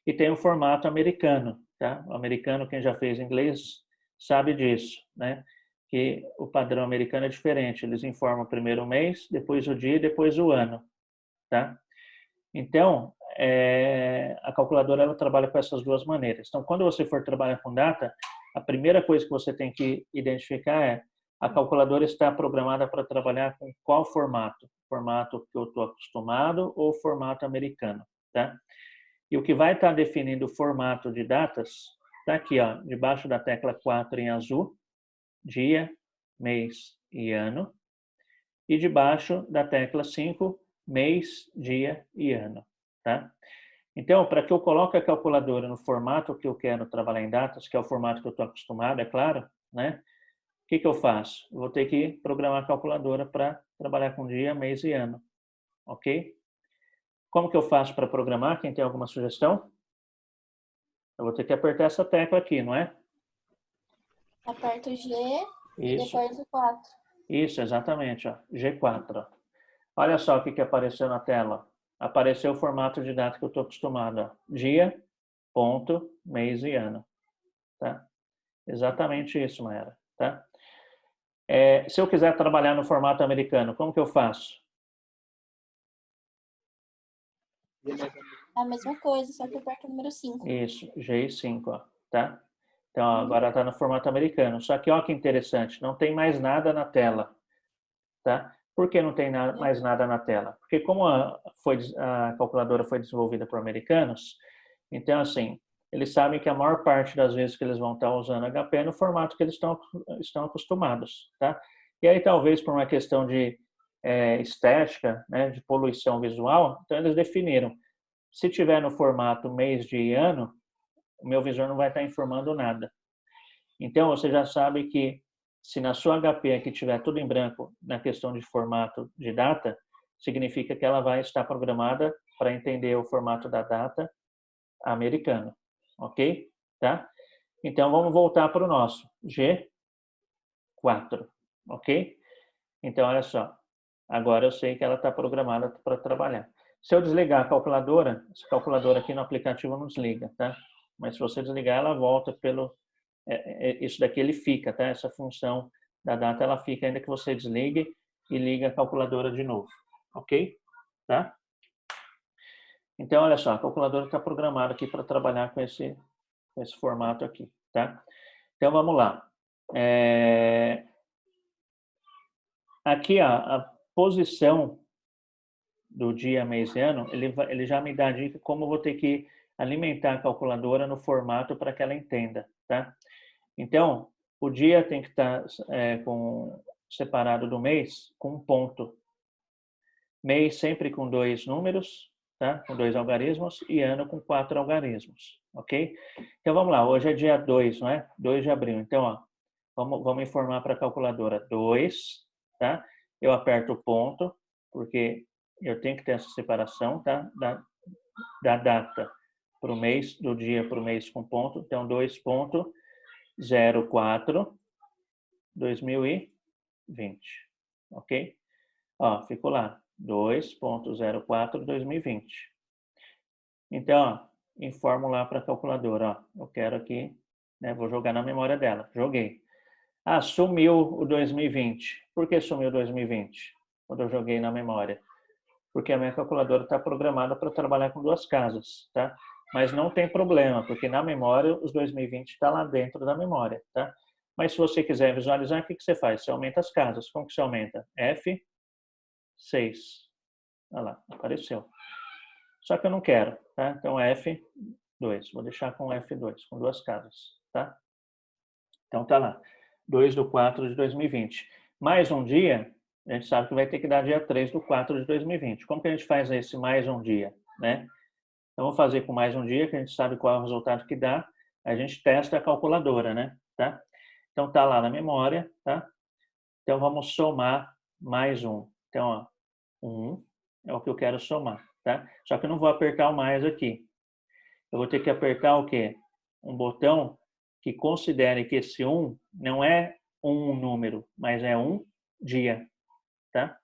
Speaker 1: E tem o formato americano. Tá? O americano, quem já fez inglês, sabe disso. Né? Que o padrão americano é diferente. Eles informam primeiro o mês, depois o dia e depois o ano. Tá? Então, a calculadora ela trabalha com essas duas maneiras. Então, quando você for trabalhar com data, a primeira coisa que você tem que identificar é a calculadora está programada para trabalhar com qual formato? Formato que eu estou acostumado ou formato americano, tá? E o que vai estar definindo o formato de datas está aqui, ó, debaixo da tecla 4 em azul, dia, mês e ano, e debaixo da tecla 5, mês, dia e ano, tá? Então, para que eu coloque a calculadora no formato que eu quero trabalhar em datas, que é o formato que eu estou acostumado, é claro, né? O que eu faço? Eu vou ter que programar a calculadora para trabalhar com dia, mês e ano, ok? Como que eu faço para programar? Quem tem alguma sugestão? Eu vou ter que apertar essa tecla aqui, não é?
Speaker 3: Aperta o G e
Speaker 1: Isso,
Speaker 3: depois o 4.
Speaker 1: isso, exatamente, ó, G4. Ó. Olha só o que apareceu na tela. Apareceu o formato de data que eu estou acostumado. Ó. Dia, ponto, mês e ano. Tá? Exatamente isso, Mayara. Tá? Se eu quiser trabalhar no formato americano, como que eu faço?
Speaker 3: É a mesma coisa, só que eu aperto o número 5.
Speaker 1: Isso, G5, ó, tá? Então, ó, agora está no formato americano. Só que, ó, que interessante, não tem mais nada na tela, tá? Por que não tem mais nada na tela? Porque como a calculadora foi desenvolvida por americanos, então, assim, eles sabem que a maior parte das vezes que eles vão estar usando HP é no formato que eles estão acostumados, tá? E aí, talvez por uma questão de estética, né, de poluição visual, então eles definiram, se tiver no formato mês, dia e ano, o meu visor não vai estar informando nada. Então, você já sabe que se na sua HP aqui tiver tudo em branco na questão de formato de data, significa que ela vai estar programada para entender o formato da data americano, ok? Tá? Então, vamos voltar para o nosso G4, ok? Então, olha só, agora eu sei que ela está programada para trabalhar. Se eu desligar a calculadora, essa calculadora aqui no aplicativo não desliga, tá? Mas se você desligar, ela volta pelo... isso daqui ele fica, tá? Essa função da data ela fica ainda que você desligue e liga a calculadora de novo, ok? Tá? Então, olha só, a calculadora está programada aqui para trabalhar com esse formato aqui, tá? Então, vamos lá. Aqui, a posição do dia, mês e ano, ele já me dá dica como eu vou ter que alimentar a calculadora no formato para que ela entenda, tá? Então, o dia tem que estar separado do mês com um ponto. Mês sempre com 2 números, tá? Com 2 algarismos, e ano com 4 algarismos, ok? Então, vamos lá. Hoje é dia 2, não é? 2 de abril. Então, ó, vamos informar para a calculadora 2, tá? Eu aperto o ponto, porque eu tenho que ter essa separação, tá? Da data para o mês, do dia para o mês com ponto. Então, 2.04, 2020, ok? Ó, ficou lá, 2.04, 2020. Então, ó, informo lá para a calculadora, ó, eu quero aqui, né, vou jogar na memória dela. Joguei. Ah, sumiu o 2020. Por que sumiu o 2020? Quando eu joguei na memória. Porque a minha calculadora está programada para trabalhar com 2 casas, tá? Mas não tem problema, porque na memória os 2020 está lá dentro da memória, tá? Mas se você quiser visualizar, o que você faz? Você aumenta as casas. Como que você aumenta? F6. Olha lá, apareceu. Só que eu não quero, tá? Então F2. Vou deixar com F2, com 2 casas, tá? Então tá lá. 2/4 de 2020. Mais um dia, a gente sabe que vai ter que dar dia 3/4 de 2020. Como que a gente faz esse mais um dia, né? Então, vou fazer com mais um dia, que a gente sabe qual é o resultado que dá. A gente testa a calculadora, né? Tá? Então, tá lá na memória, tá? Então, vamos somar mais um. Então, ó, 1 é o que eu quero somar, tá? Só que eu não vou apertar o mais aqui. Eu vou ter que apertar o quê? Um botão que considere que esse 1 não é um número, mas é um dia, tá?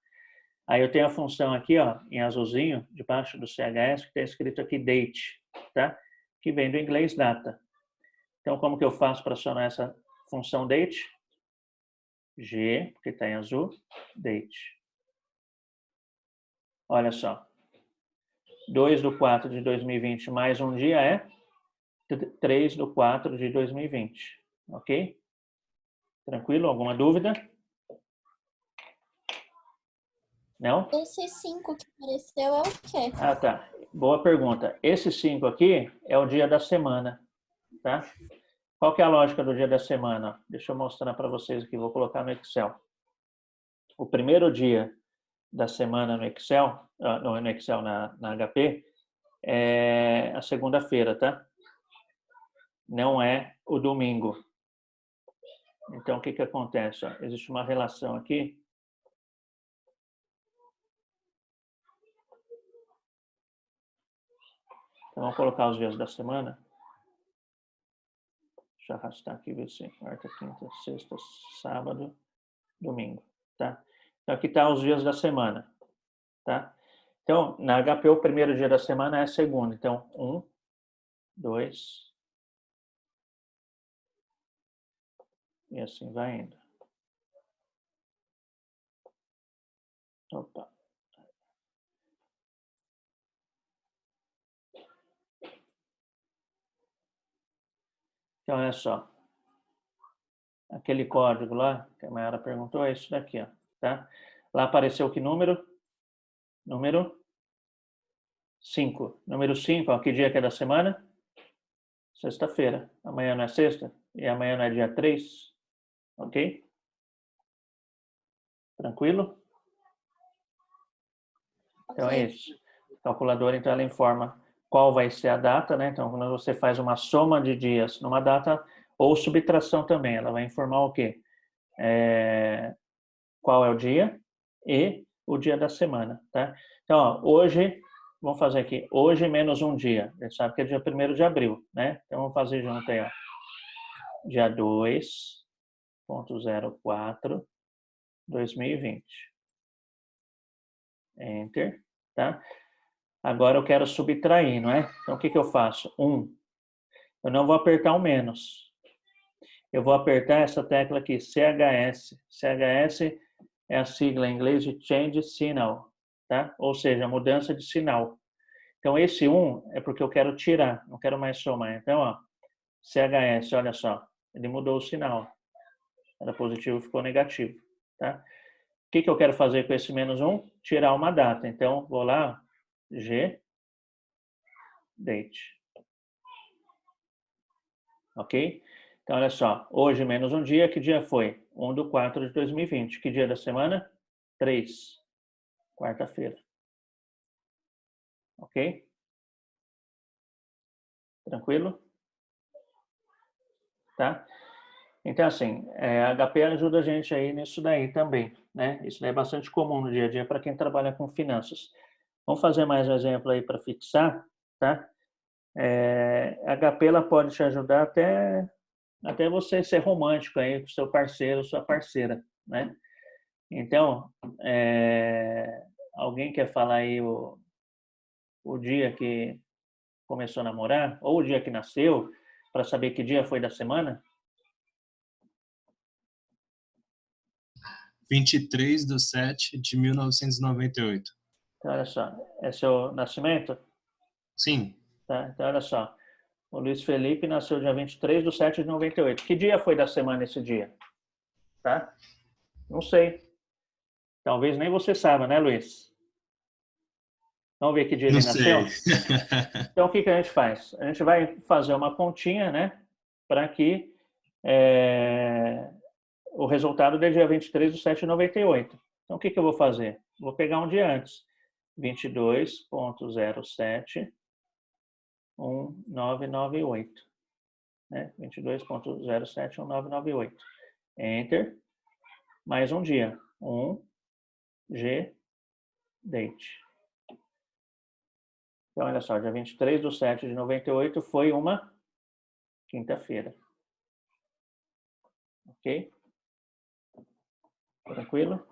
Speaker 1: Aí eu tenho a função aqui, ó, em azulzinho, debaixo do CHS, que está escrito aqui date, tá? Que vem do inglês data. Então, como que eu faço para acionar essa função date? G, porque está em azul, date. Olha só. 2/4 de 2020 mais um dia é 3/4 de 2020. Ok? Tranquilo? Alguma dúvida? Não?
Speaker 3: Esse 5 que apareceu é o quê?
Speaker 1: Ah, tá. Boa pergunta. Esse 5 aqui é o dia da semana, tá? Qual que é a lógica do dia da semana? Deixa eu mostrar para vocês aqui. Vou colocar no Excel. O primeiro dia da semana no Excel, no Excel na HP, é a segunda-feira, tá? Não é o domingo. Então, o que acontece? Existe uma relação aqui. Então, vamos colocar os dias da semana. Deixa eu arrastar aqui, ver se quarta, quinta, sexta, sábado, domingo, tá? Então, aqui tá os dias da semana, tá? Então, na HP, o primeiro dia da semana é a segunda. Então, 1, 2, e assim vai indo. Opa. Então, olha só. Aquele código lá, que a Mayara perguntou, é isso daqui, ó, tá? Lá apareceu que número? Número 5. Número 5, ó, que dia que é da semana? Sexta-feira. Amanhã não é sexta? E amanhã não é dia 3? Ok? Tranquilo? Então é isso. A calculadora, então, ela informa qual vai ser a data, né? Então, quando você faz uma soma de dias numa data, ou subtração também, ela vai informar o quê? Qual é o dia e o dia da semana, tá? Então, ó, hoje, vamos fazer aqui, hoje menos um dia. A gente sabe que é dia 1º de abril, né? Então, vamos fazer junto aí, ó. Dia 2.04, 2020. Enter, tá? Agora eu quero subtrair, não é? Então, o que eu faço? 1. Eu não vou apertar o menos. eu vou apertar essa tecla aqui, CHS. CHS é a sigla em inglês de Change Signal, tá? Ou seja, mudança de sinal. Então, esse 1 é porque eu quero tirar, não quero mais somar. Então, ó, CHS, olha só, ele mudou o sinal. Era positivo, ficou negativo, tá? O que eu quero fazer com esse menos 1? Tirar uma data. Então, vou lá, G, date. Ok? Então, olha só, hoje menos um dia, que dia foi? 1/4/2020. Que dia da semana? 3, quarta-feira. Ok? Tranquilo? Tá? Então, assim, a HP ajuda a gente aí nisso daí também, né? Isso daí é bastante comum no dia a dia para quem trabalha com finanças. Vamos fazer mais um exemplo aí para fixar, tá? A HP ela pode te ajudar até você ser romântico aí com seu parceiro, sua parceira, né? Então, alguém quer falar aí o dia que começou a namorar, ou o dia que nasceu, para saber que dia foi da semana?
Speaker 5: 23/7/1998.
Speaker 1: Então, olha só, é seu nascimento?
Speaker 5: Sim.
Speaker 1: Tá? Então, olha só, o Luiz Felipe nasceu dia 23/7/98. Que dia foi da semana esse dia? Tá? Não sei. Talvez nem você saiba, né, Luiz? Vamos ver que dia
Speaker 5: Não
Speaker 1: ele nasceu?
Speaker 5: sei.
Speaker 1: Então, o que a gente faz? A gente vai fazer uma continha, né? Para que o resultado dê dia 23/7/98. Então, o que eu vou fazer? Vou pegar um dia antes. 22.07/1998. Né? 22.07/1998. Enter. Mais um dia. 1G date. Então, olha só, dia 23/7/98 foi uma quinta-feira. Ok? Tranquilo?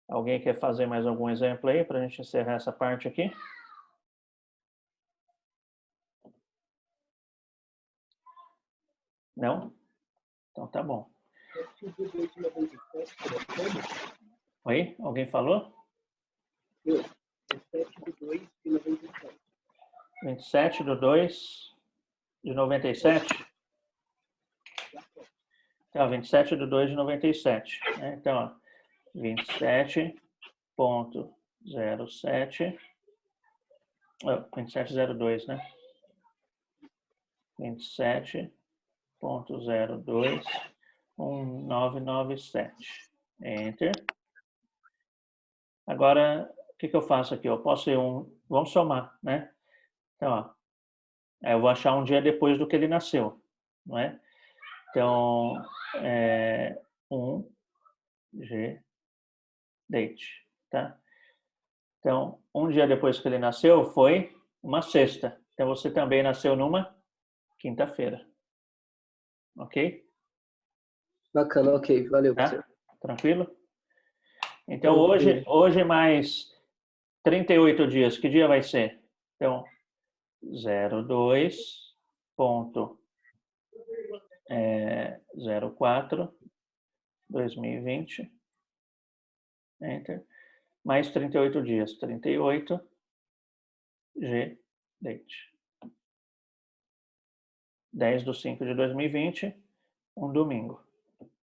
Speaker 1: Alguém quer fazer mais algum exemplo aí para a gente encerrar essa parte aqui? Não? Então tá bom. Oi? Alguém falou? 27/2/97? Então, 27/2/97. Né? Então, ó, 27.07. 2702, né? 27.02/1997. Enter. Agora, o que eu faço aqui? Eu posso ir vamos somar, né? Então, ó, eu vou achar um dia depois do que ele nasceu, não é? Então, 1G date, tá? Então, um dia depois que ele nasceu foi uma sexta. Então, você também nasceu numa quinta-feira. Ok?
Speaker 6: Bacana, ok. Valeu,
Speaker 1: Tá?
Speaker 6: professor.
Speaker 1: Tranquilo? Então,
Speaker 6: Tranquilo.
Speaker 1: hoje mais 38 dias. Que dia vai ser? Então, 02.04/2020. Enter. Mais 38 dias. 38 G date. 10/5/2020, um domingo.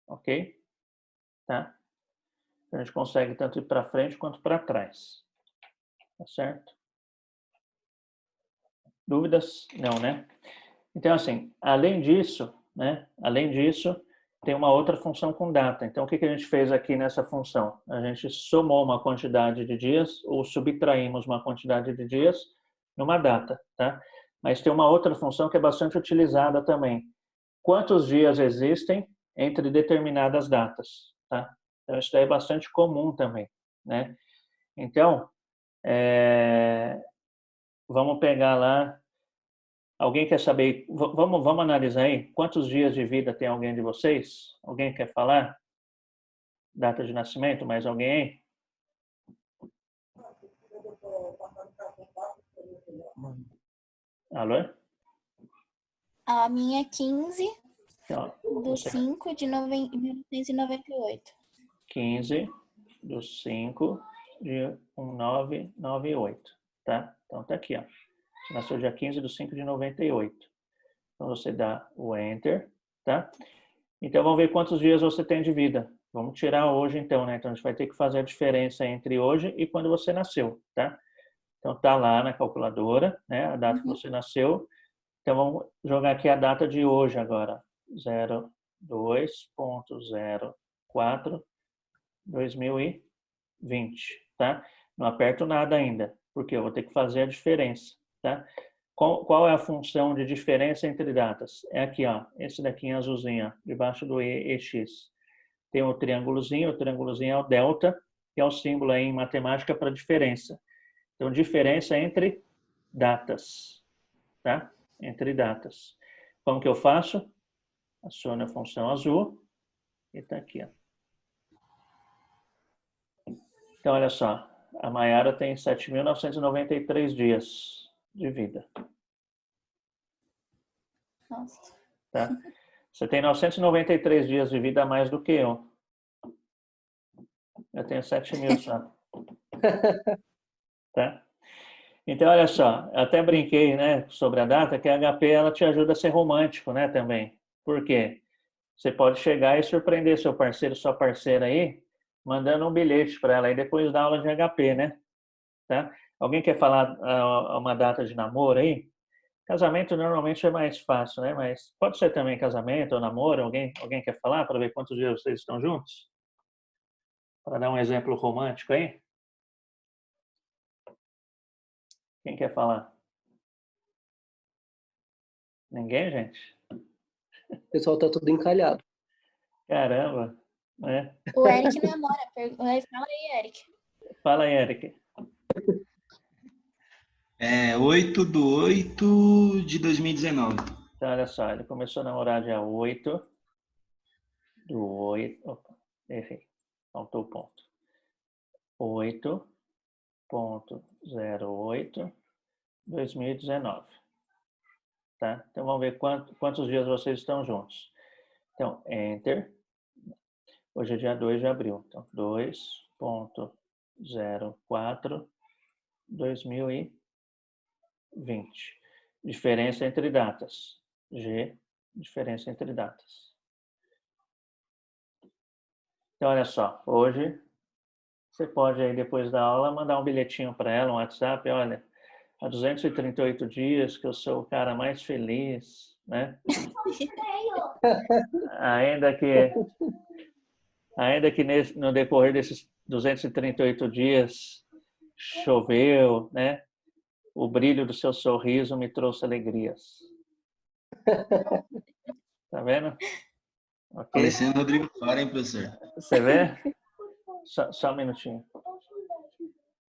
Speaker 1: Ok? Tá? A gente consegue tanto ir para frente quanto para trás. Tá certo? Dúvidas? Não, né? Então, assim, além disso, né? Além disso, tem uma outra função com data. Então, o que a gente fez aqui nessa função? A gente somou uma quantidade de dias ou subtraímos uma quantidade de dias numa data, tá? Mas tem uma outra função que é bastante utilizada também. Quantos dias existem entre determinadas datas, tá? Então, isso daí é bastante comum também, né? Então, vamos pegar lá. Alguém quer saber? Vamos analisar aí. Quantos dias de vida tem alguém de vocês? Alguém quer falar? Data de nascimento? Mais alguém aí? Alô?
Speaker 3: A minha é 15
Speaker 1: Então,
Speaker 3: do 5 de 1998.
Speaker 1: 15 do 5 de 1998, tá? Então tá aqui, ó. Você nasceu dia 15 do 5 de 98. Então você dá o Enter, tá? Então vamos ver quantos dias você tem de vida. Vamos tirar hoje então, né? Então a gente vai ter que fazer a diferença entre hoje e quando você nasceu, tá? Então tá lá na calculadora, né? A data que você nasceu. Então vamos jogar aqui a data de hoje agora. 02.04/2020, tá? Não aperto nada ainda, porque eu vou ter que fazer a diferença, tá? Qual é a função de diferença entre datas? É aqui, ó, esse daqui em azulzinho, ó, debaixo do EX. Tem o triângulozinho é o delta, que é o símbolo aí em matemática para diferença. Então, diferença entre datas, tá? Entre datas. Como que eu faço? Aciono a função azul e tá aqui, ó. Então, olha só, a Maiara tem 7.993 dias de vida.
Speaker 3: Nossa.
Speaker 1: Tá? Você tem 993 dias de vida a mais do que eu. Eu tenho 7.000 só. Tá? Então, olha só, eu até brinquei, né, sobre a data, que a HP ela te ajuda a ser romântico, né, também. Por quê? Você pode chegar e surpreender seu parceiro, sua parceira aí, mandando um bilhete para ela aí depois da aula de HP, né? Tá? Alguém quer falar uma data de namoro aí? Casamento normalmente é mais fácil, né? Mas pode ser também casamento ou namoro. Alguém quer falar para ver quantos dias vocês estão juntos? Para dar um exemplo romântico aí? Quem quer falar? Ninguém, gente?
Speaker 6: O pessoal tá tudo encalhado.
Speaker 1: Caramba, né?
Speaker 3: O Eric namora. Fala aí, Eric.
Speaker 1: Fala aí, Eric.
Speaker 5: 8/8/2019.
Speaker 1: Então, olha só, ele começou a namorar dia 8 do 8. Opa, errei. Faltou o ponto. 8.08/2019. Tá? Então, vamos ver quantos dias vocês estão juntos. Então, Enter. Hoje é dia 2 de abril. Então, 2.04/2020. Diferença entre datas. G, diferença entre datas. Então, olha só. Hoje, você pode aí, depois da aula, mandar um bilhetinho para ela, um WhatsApp. Olha, há 238 dias que eu sou o cara mais feliz, né? Ainda que no decorrer desses 238 dias choveu, né? O brilho do seu sorriso me trouxe alegrias. Tá vendo? Ok?
Speaker 5: Parecendo Rodrigo Faro, hein, professor?
Speaker 1: Você vê? Só um minutinho.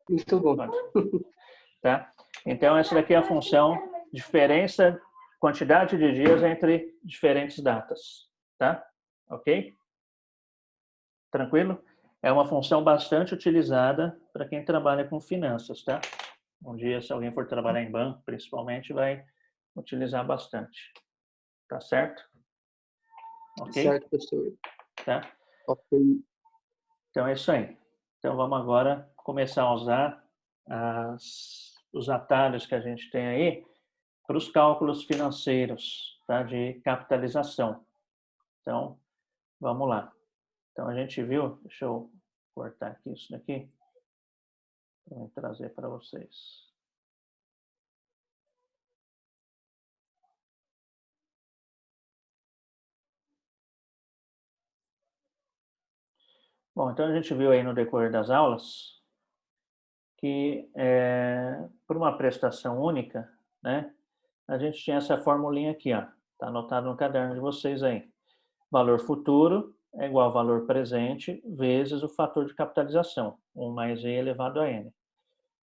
Speaker 6: Muito bom.
Speaker 1: Tá? Então, essa daqui é a função diferença, quantidade de dias entre diferentes datas. Tá? Ok? Tranquilo? É uma função bastante utilizada para quem trabalha com finanças, tá? Um dia, se alguém for trabalhar em banco, principalmente, vai utilizar bastante. Tá certo? Ok?
Speaker 6: Certo, professor.
Speaker 1: Tá?
Speaker 6: Ok.
Speaker 1: Então, é isso aí. Então, vamos agora começar a usar os atalhos que a gente tem aí para os cálculos financeiros, tá? De capitalização. Então, vamos lá. Então, a gente viu, deixa eu cortar aqui isso daqui, para trazer para vocês. Bom, então a gente viu aí no decorrer das aulas que por uma prestação única, né, a gente tinha essa formulinha aqui, ó, tá anotado no caderno de vocês aí. Valor futuro é igual ao valor presente vezes o fator de capitalização, 1 mais E elevado a N.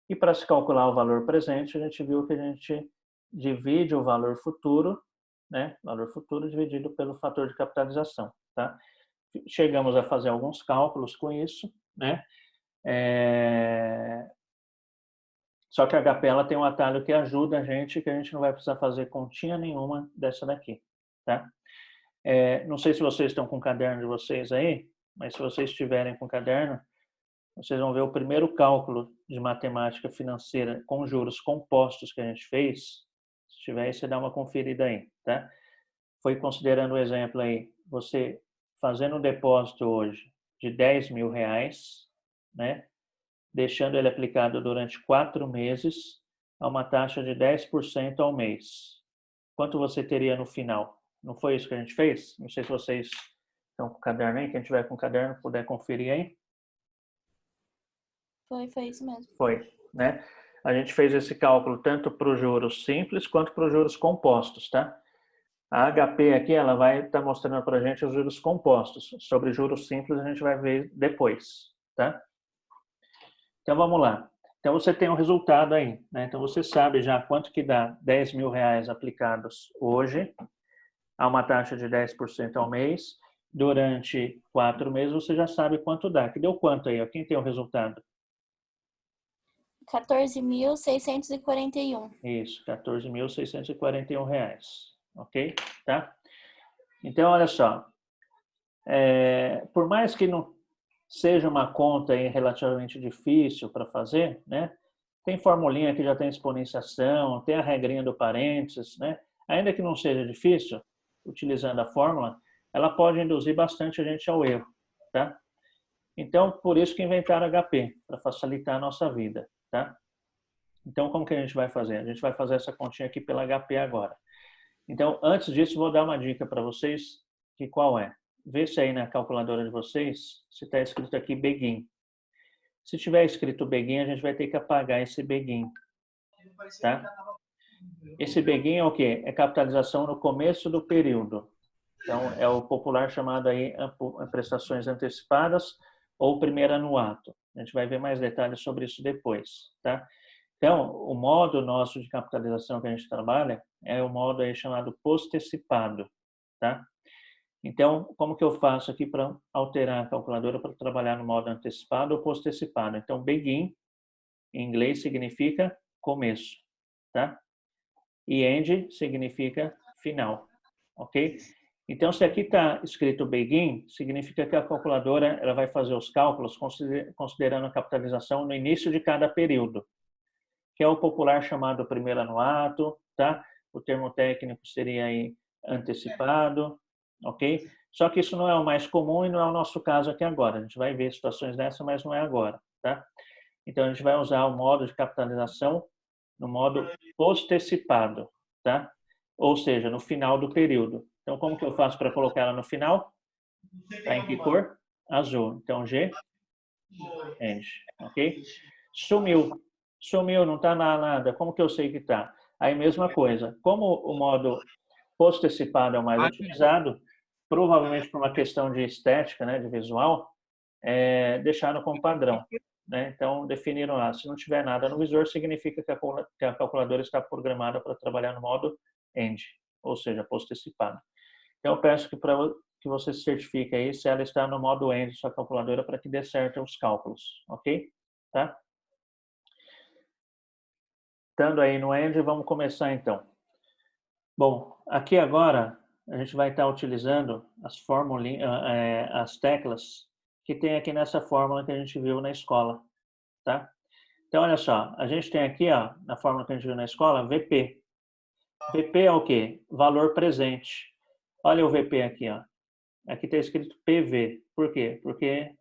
Speaker 1: E para se calcular o valor presente, a gente viu que a gente divide o valor futuro, né, valor futuro dividido pelo fator de capitalização, tá? Chegamos a fazer alguns cálculos com isso, né? Só que a HP ela tem um atalho que ajuda a gente, que a gente não vai precisar fazer continha nenhuma dessa daqui, tá? Não sei se vocês estão com o caderno de vocês aí, mas se vocês estiverem com o caderno, vocês vão ver o primeiro cálculo de matemática financeira com juros compostos que a gente fez. Se tiver aí, você dá uma conferida aí, tá? Foi considerando o exemplo aí, você fazendo um depósito hoje de R$10.000, né? Deixando ele aplicado durante 4 meses a uma taxa de 10% ao mês. Quanto você teria no final? Não foi isso que a gente fez? Não sei se vocês estão com o caderno aí. Quem tiver com o caderno puder conferir aí.
Speaker 3: Foi isso mesmo.
Speaker 1: Foi, né? A gente fez esse cálculo tanto para os juros simples quanto para os juros compostos, tá? A HP aqui, ela vai estar mostrando para a gente os juros compostos. Sobre juros simples a gente vai ver depois, tá? Então vamos lá. Então você tem um resultado aí, né? Então você sabe já quanto que dá R$10.000 aplicados hoje, a uma taxa de 10% ao mês. Durante 4 meses você já sabe quanto dá. Que deu quanto aí? Quem tem o resultado?
Speaker 3: R$14.641.
Speaker 1: Isso, R$14.641. Ok? Tá? Então, olha só. Por mais que não seja uma conta aí relativamente difícil para fazer, né? Tem formulinha que já tem exponenciação, tem a regrinha do parênteses, né? Ainda que não seja difícil, utilizando a fórmula, ela pode induzir bastante a gente ao erro, tá? Então, por isso que inventaram HP, para facilitar a nossa vida, tá? Então, como que a gente vai fazer? A gente vai fazer essa continha aqui pela HP agora. Então, antes disso, vou dar uma dica para vocês, que qual é? Vê se aí na calculadora de vocês, se está escrito aqui Begin. Se tiver escrito Begin, a gente vai ter que apagar esse Begin, tá? Esse Begin é o quê? É capitalização no começo do período. Então, é o popular chamado aí prestações antecipadas ou primeiro anuato. A gente vai ver mais detalhes sobre isso depois, tá? Então, o modo nosso de capitalização que a gente trabalha é o modo aí chamado postecipado, tá? Então, como que eu faço aqui para alterar a calculadora para trabalhar no modo antecipado ou postecipado? Então, begin, em inglês, significa começo, tá? E end significa final, ok? Então, se aqui está escrito begin, significa que a calculadora ela vai fazer os cálculos considerando a capitalização no início de cada período, que é o popular chamado primeiro anuato, tá? O termo técnico seria aí antecipado, ok? Só que isso não é o mais comum e não é o nosso caso aqui agora. A gente vai ver situações dessa, mas não é agora, tá? Então, a gente vai usar o modo de capitalização no modo postecipado, tá? Ou seja, no final do período. Então, como que eu faço para colocar ela no final? Tá em que cor? Azul. Então, G, end, ok? Sumiu. Sumiu, não está nada. Como que eu sei que está? Aí, mesma coisa. Como o modo postecipado é o mais utilizado, provavelmente por uma questão de estética, né, de visual, deixaram como padrão, né? Então, definiram lá. Se não tiver nada no visor, significa que a calculadora está programada para trabalhar no modo end, ou seja, postecipado. Então, eu peço que você se certifique aí se ela está no modo end, sua calculadora, para que dê certo os cálculos, ok? Tá? Estando aí no end, vamos começar então. Bom, aqui agora a gente vai estar utilizando as teclas que tem aqui nessa fórmula que a gente viu na escola, tá? Então, olha só, a gente tem aqui, ó, na fórmula que a gente viu na escola, VP. VP é o quê? Valor presente. Olha o VP aqui, ó. Aqui está escrito PV. Por quê? Porque,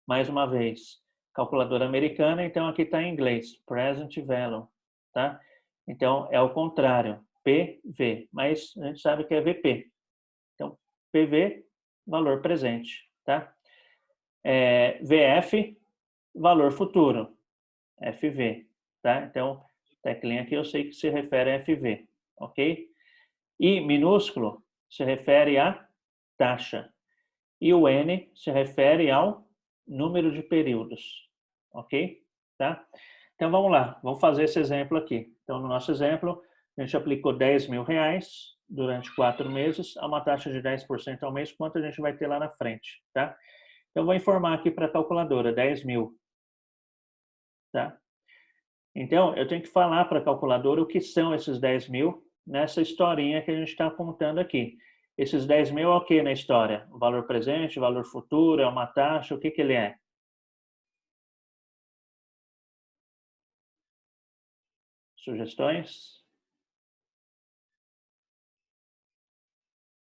Speaker 1: mais uma vez, calculadora americana, então aqui está em inglês, Present Value, tá? Então, é o contrário, PV, mas a gente sabe que é VP. Então, PV, valor presente, tá? VF, valor futuro, FV, tá? Então, teclinha aqui eu sei que se refere a FV, ok? I minúsculo se refere à taxa. E o N se refere ao número de períodos, ok? Tá? Então, vamos lá, vamos fazer esse exemplo aqui. Então, no nosso exemplo, a gente aplicou R$10.000 durante 4 meses, a uma taxa de 10% ao mês, quanto a gente vai ter lá na frente, tá? Então, eu vou informar aqui para a calculadora, 10.000, tá? Então, eu tenho que falar para a calculadora o que são esses 10 mil nessa historinha que a gente está contando aqui. Esses 10 mil é o que na história? O valor presente, o valor futuro, é uma taxa, o que ele é? Sugestões?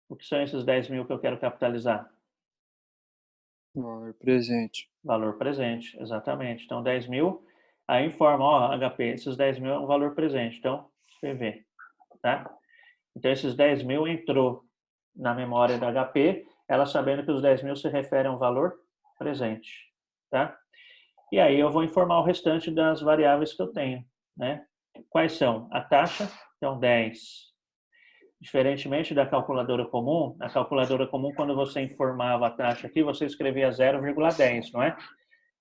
Speaker 1: O que são esses 10 mil que eu quero capitalizar?
Speaker 7: Valor presente.
Speaker 1: Valor presente, exatamente. Então, 10 mil, aí informa, ó, HP, esses 10 mil é um valor presente. Então, PV, tá? Então, esses 10 mil entrou na memória da HP, ela sabendo que os 10 mil se referem a um valor presente, tá? E aí eu vou informar o restante das variáveis que eu tenho, né? Quais são? A taxa, então 10. Diferentemente da calculadora comum, na calculadora comum, quando você informava a taxa aqui, você escrevia 0,10, não é?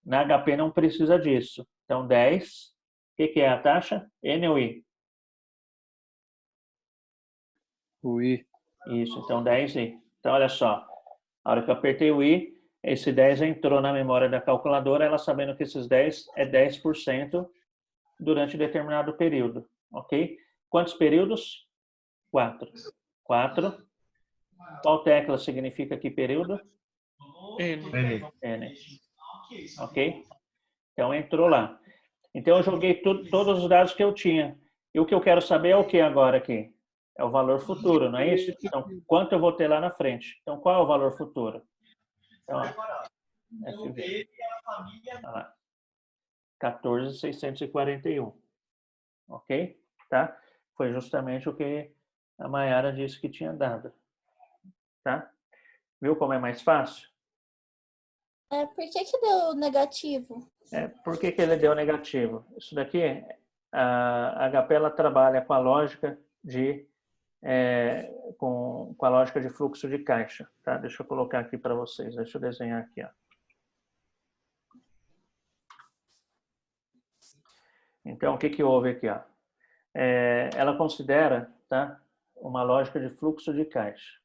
Speaker 1: Na HP não precisa disso. Então, 10, o que é a taxa? N ou I?
Speaker 7: O I.
Speaker 1: Isso, então 10I. Então, olha só, a hora que eu apertei o I, esse 10 entrou na memória da calculadora, ela sabendo que esses 10 é 10% durante determinado período, ok? Quantos períodos? 4. 4. Qual tecla significa que período? N. Ok? Então, entrou lá. Então, eu joguei todos os dados que eu tinha. E o que eu quero saber é o que agora aqui? É o valor futuro, não é isso? Então, quanto eu vou ter lá na frente? Então, qual é o valor futuro? Então, ó, FV. Olha lá. 14.641. Ok? Tá? Foi justamente o que a Mayara disse que tinha dado. Tá? Viu como é mais fácil?
Speaker 3: Por que deu negativo?
Speaker 1: Por que ele deu negativo? Isso daqui, a HP ela trabalha com a lógica de com a lógica de fluxo de caixa, tá? Deixa eu colocar aqui para vocês. Deixa eu desenhar aqui, ó. Então, o que houve aqui, ó? Ela considera, tá, uma lógica de fluxo de caixa.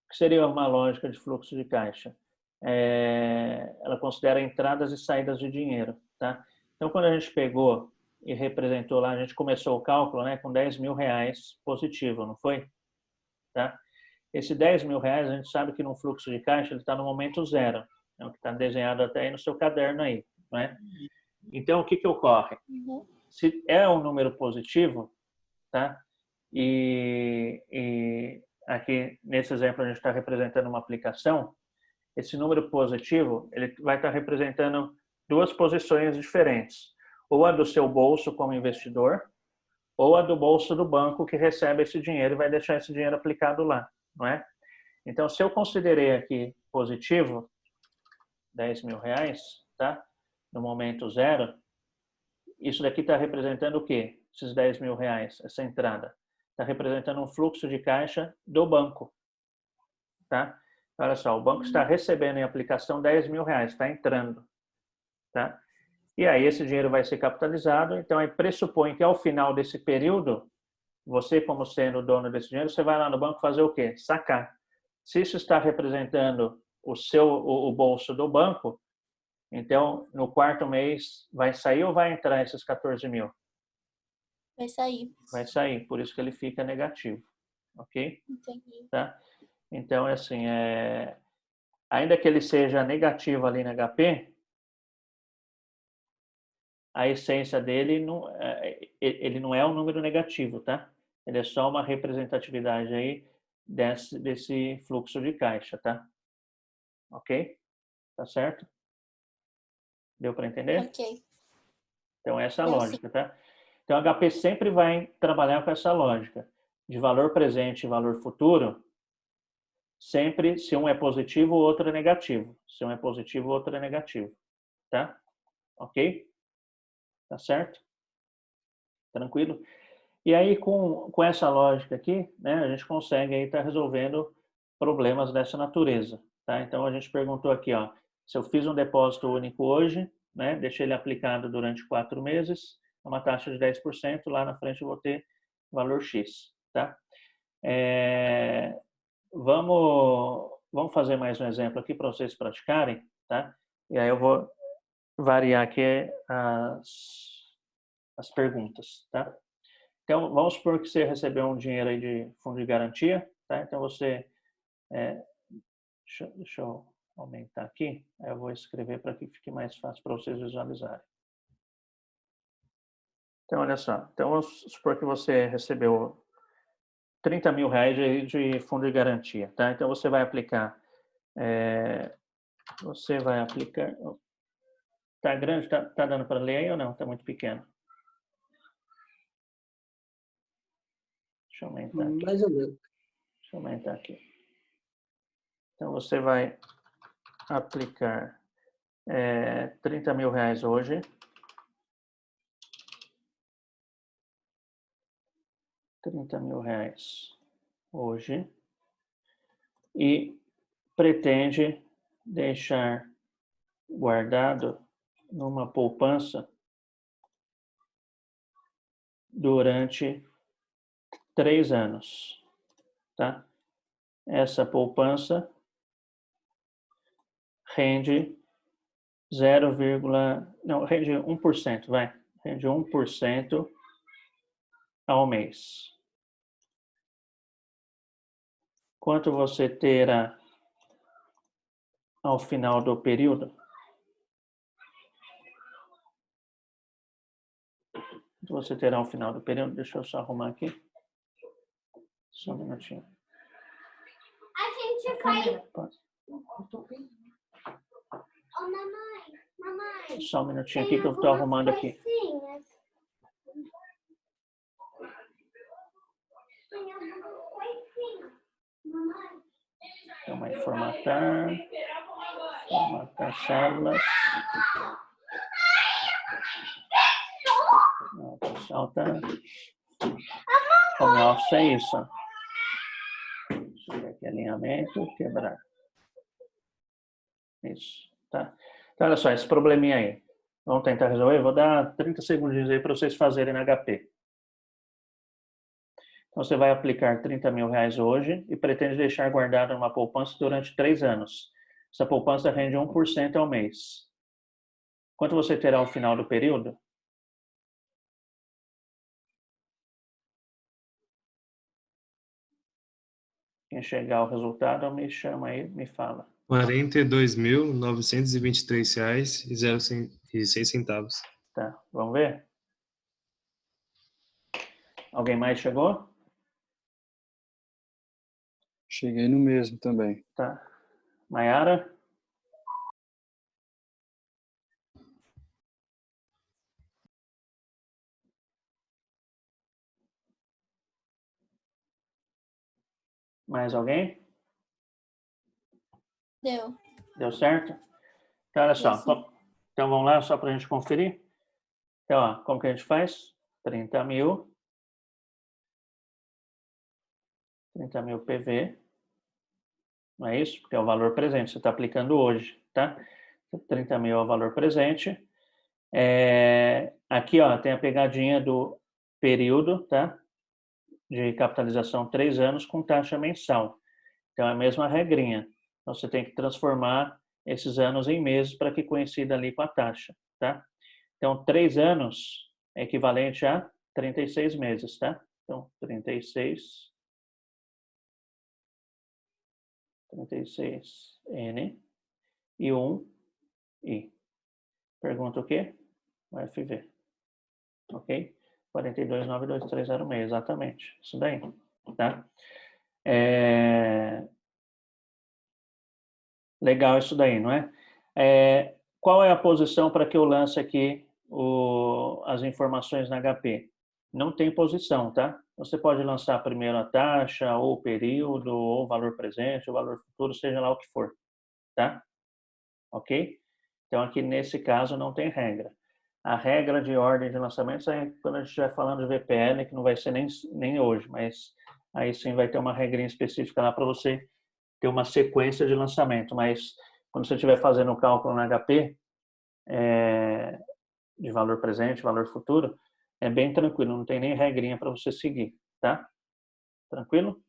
Speaker 1: O que seria uma lógica de fluxo de caixa? Ela considera entradas e saídas de dinheiro, tá? Então, quando a gente pegou e representou lá, a gente começou o cálculo, né, com 10 mil reais positivo, não foi? Tá? Esse 10 mil reais, a gente sabe que no fluxo de caixa ele está no momento zero, é o que está desenhado até aí no seu caderno aí, não é? Então, o que ocorre? Se é um número positivo, tá? E aqui, nesse exemplo, a gente está representando uma aplicação, esse número positivo, ele vai estar representando duas posições diferentes. Ou a do seu bolso como investidor, ou a do bolso do banco que recebe esse dinheiro e vai deixar esse dinheiro aplicado lá, não é? Então, se eu considerei aqui positivo, 10 mil reais, tá? No momento zero, isso daqui está representando o quê? Esses 10 mil reais, essa entrada. Está representando um fluxo de caixa do banco, tá? Olha só, o banco está recebendo em aplicação 10 mil reais, está entrando, tá? E aí esse dinheiro vai ser capitalizado, então aí pressupõe que ao final desse período, você como sendo o dono desse dinheiro, você vai lá no banco fazer o quê? Sacar. Se isso está representando o bolso do banco, então no quarto mês vai sair ou vai entrar esses 14 mil?
Speaker 3: Vai sair.
Speaker 1: Vai sair, por isso que ele fica negativo, ok?
Speaker 3: Entendi.
Speaker 1: Tá? Então, assim, ainda que ele seja negativo ali na HP, a essência dele ele não é um número negativo, tá? Ele é só uma representatividade aí desse fluxo de caixa, tá? Ok? Tá certo? Deu para entender?
Speaker 3: Ok.
Speaker 1: Então, essa é a
Speaker 3: Deu
Speaker 1: lógica, tá? Então, a HP sempre vai trabalhar com essa lógica de valor presente e valor futuro, sempre se um é positivo, o outro é negativo. Se um é positivo, o outro é negativo, tá? Ok? Tá certo? Tranquilo? E aí, com essa lógica aqui, né, a gente consegue aí estar resolvendo problemas dessa natureza, tá? Então, a gente perguntou aqui, ó, se eu fiz um depósito único hoje, né, deixei ele aplicado durante 4 meses, uma taxa de 10%, lá na frente eu vou ter valor X, tá? Vamos fazer mais um exemplo aqui para vocês praticarem, tá? E aí eu vou variar aqui as as perguntas, tá? Então, vamos supor que você recebeu um dinheiro aí de fundo de garantia, tá? Então, você... deixa eu aumentar aqui. Aí eu vou escrever para que fique mais fácil para vocês visualizarem. Então, olha só. Então, vamos supor que você recebeu 30 mil reais de fundo de garantia, tá? Então, você vai aplicar... Tá grande? Tá dando para ler aí ou não? Tá muito pequeno? Deixa eu aumentar aqui.
Speaker 6: Mais ou menos.
Speaker 1: Deixa eu aumentar aqui. Então, você vai aplicar 30 mil reais hoje. 30 mil reais hoje. E pretende deixar guardado numa poupança durante 3 anos, tá? Essa poupança rende rende 1%, vai. Rende 1% ao mês. Quanto você terá ao final do período? Quanto você terá ao final do período? Deixa eu só arrumar aqui. Só um minutinho.
Speaker 8: A gente vai...
Speaker 1: Pode.
Speaker 8: Ô, mamãe.
Speaker 1: Só um minutinho aqui que eu estou arrumando aqui.
Speaker 8: Tem algumas coisinhas. Mamãe.
Speaker 1: Então, vai formatar células. O pessoal tá... Home office é isso. Deixa eu ver aqui, alinhamento, quebrar. Isso, tá? Então, olha só, esse probleminha aí. Vamos tentar resolver? Vou dar 30 segundinhos aí para vocês fazerem na HP. Então, você vai aplicar 30 mil reais hoje e pretende deixar guardado numa poupança durante 3 anos. Essa poupança rende 1% ao mês. Quanto você terá ao final do período? Quem chegar ao resultado, me chama aí, me fala.
Speaker 9: R$ 42.923,06.
Speaker 1: Tá, vamos ver? Alguém mais chegou?
Speaker 7: Cheguei no mesmo também.
Speaker 1: Tá. Maiara? Mais alguém?
Speaker 3: Deu.
Speaker 1: Deu certo? Então, olha só. Então, vamos lá, só para a gente conferir. Então, ó, como que a gente faz? 30 mil PV. Não é isso? Porque é o valor presente. Você está aplicando hoje, tá? 30 mil é o valor presente. Aqui, ó, tem a pegadinha do período, tá? De capitalização 3 anos com taxa mensal. Então, é a mesma regrinha. Então, você tem que transformar esses anos em meses para que coincida ali com a taxa, tá? Então, 3 anos é equivalente a 36 meses, tá? Então, 36N e 1I. Pergunta o quê? O FV. Ok? 42.92306, exatamente. Isso daí, tá? Legal isso daí, não é? Qual é a posição para que eu lance aqui as informações na HP? Não tem posição, tá? Você pode lançar primeiro a taxa, ou o período, ou o valor presente, ou o valor futuro, seja lá o que for, tá? Ok? Então, aqui nesse caso não tem regra. A regra de ordem de lançamentos é quando a gente estiver falando de VPL, que não vai ser nem hoje, mas aí sim vai ter uma regrinha específica lá para você ter uma sequência de lançamento. Mas quando você estiver fazendo o cálculo na HP, de valor presente, valor futuro, é bem tranquilo, não tem nem regrinha para você seguir, tá? Tranquilo?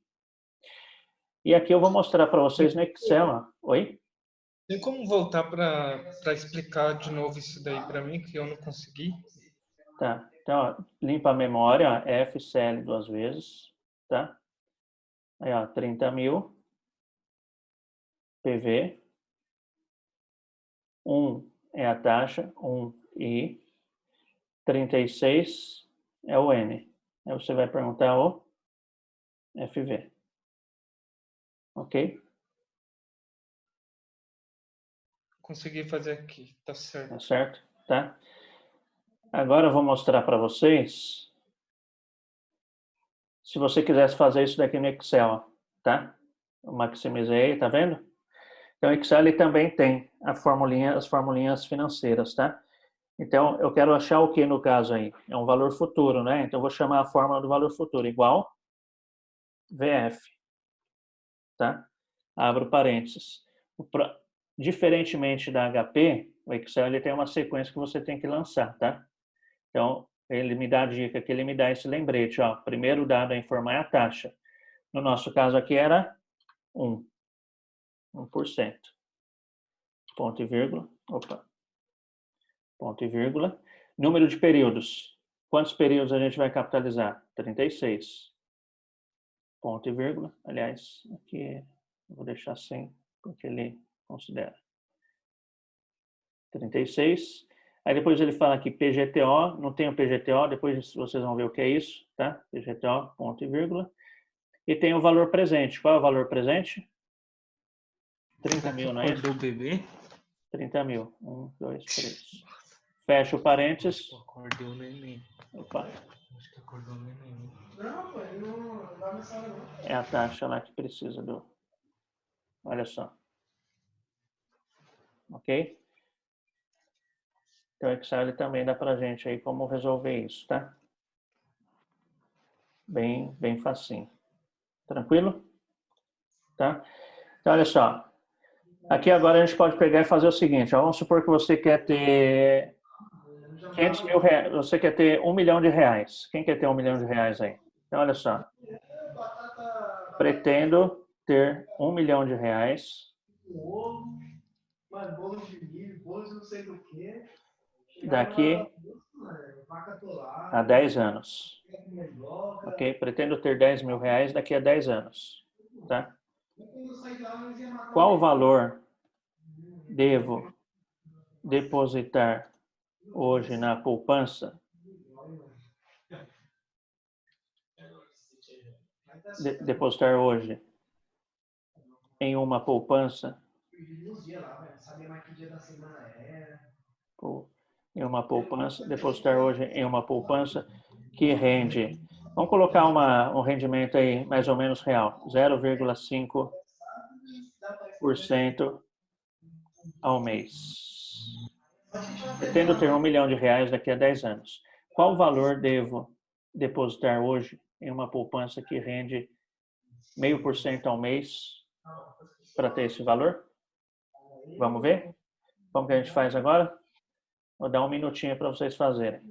Speaker 1: E aqui eu vou mostrar para vocês no Excel. Ó. Oi?
Speaker 10: Tem como voltar para explicar de novo isso daí para mim, que eu não consegui?
Speaker 1: Tá. Então, ó, limpa a memória, ó, FCL 2 vezes, tá? Aí, ó, 30.000, PV, 1 é a taxa, 1 I, 36 é o N. Aí você vai perguntar o FV. Ok?
Speaker 9: Consegui fazer aqui, tá certo.
Speaker 1: Tá certo? Tá? Agora eu vou mostrar para vocês se você quisesse fazer isso daqui no Excel, tá? Eu maximizei, tá vendo? Então o Excel ele também tem a formulinha, as formulinhas financeiras, tá? Então eu quero achar o que no caso aí? É um valor futuro, né? Então eu vou chamar a fórmula do valor futuro igual VF, tá? Abro parênteses. Diferentemente da HP, o Excel ele tem uma sequência que você tem que lançar, tá? Então, ele me dá a dica que ele me dá esse lembrete, ó. Primeiro dado a informar é a taxa. No nosso caso aqui era 1%. Ponto e vírgula. Opa. Ponto e vírgula. Número de períodos. Quantos períodos a gente vai capitalizar? 36. Ponto e vírgula. Aliás, aqui eu vou deixar sem, porque ele considera. 36. Aí depois ele fala aqui PGTO, não tem o PGTO, depois vocês vão ver o que é isso, tá? PGTO, ponto e vírgula. E tem o valor presente. Qual é o valor presente? 30.000, não é isso?
Speaker 5: Acordou o bebê?
Speaker 1: 30.000. 1, 2, 3. Fecha o parênteses.
Speaker 9: Acordou o neném.
Speaker 1: Opa.
Speaker 9: Acho que acordou o neném.
Speaker 2: Não, pô, ele não vai nessa hora, não.
Speaker 1: É a taxa lá que precisa do... Olha só. Ok? Então o Excel ele também dá pra gente aí como resolver isso, tá? Bem facinho. Tranquilo? Tá? Então, olha só. Aqui agora a gente pode pegar e fazer o seguinte. Ó, vamos supor que você quer ter 500 mil reais. Você quer ter R$1 milhão. Quem quer ter R$1 milhão aí? Então, olha só. Pretendo ter R$1 milhão.
Speaker 2: Mas bolo de milho, bolo de não sei do que.
Speaker 1: Daqui a 10 anos. Ok? Pretendo ter R$10.000 daqui a 10 anos. Tá? Qual valor devo depositar hoje na poupança? Depositar hoje em uma poupança? Em uma poupança, depositar hoje em uma poupança que rende, vamos colocar um rendimento aí mais ou menos real, 0,5% ao mês. Pretendo ter R$1 milhão daqui a 10 anos. Qual valor devo depositar hoje em uma poupança que rende 0,5% ao mês para ter esse valor? Vamos ver? Como que a gente faz agora? Vou dar um minutinho para vocês fazerem.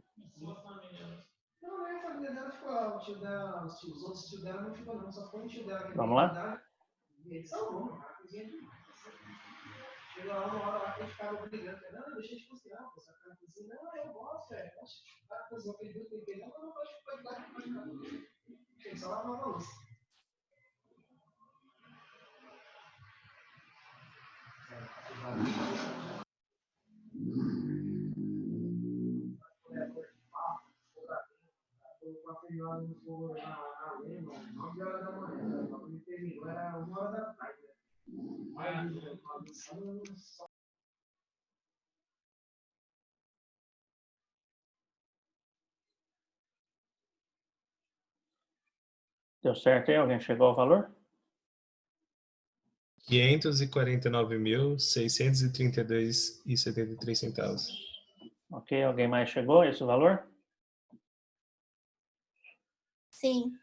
Speaker 1: Vamos lá?
Speaker 2: Chega lá uma hora lá que a gente ficava brigando. Não, deixa de cozinhar, pô. Você fica cozinhando. Não, eu gosto, é. O cara cozinhou aquele dia, tem que não, não pode ficar de lá. Tem só lavar a louça.
Speaker 1: Deu certo aí? Alguém chegou ao valor?
Speaker 9: 549.632,73 centavos.
Speaker 1: Ok, alguém mais chegou a esse valor?
Speaker 3: Sim.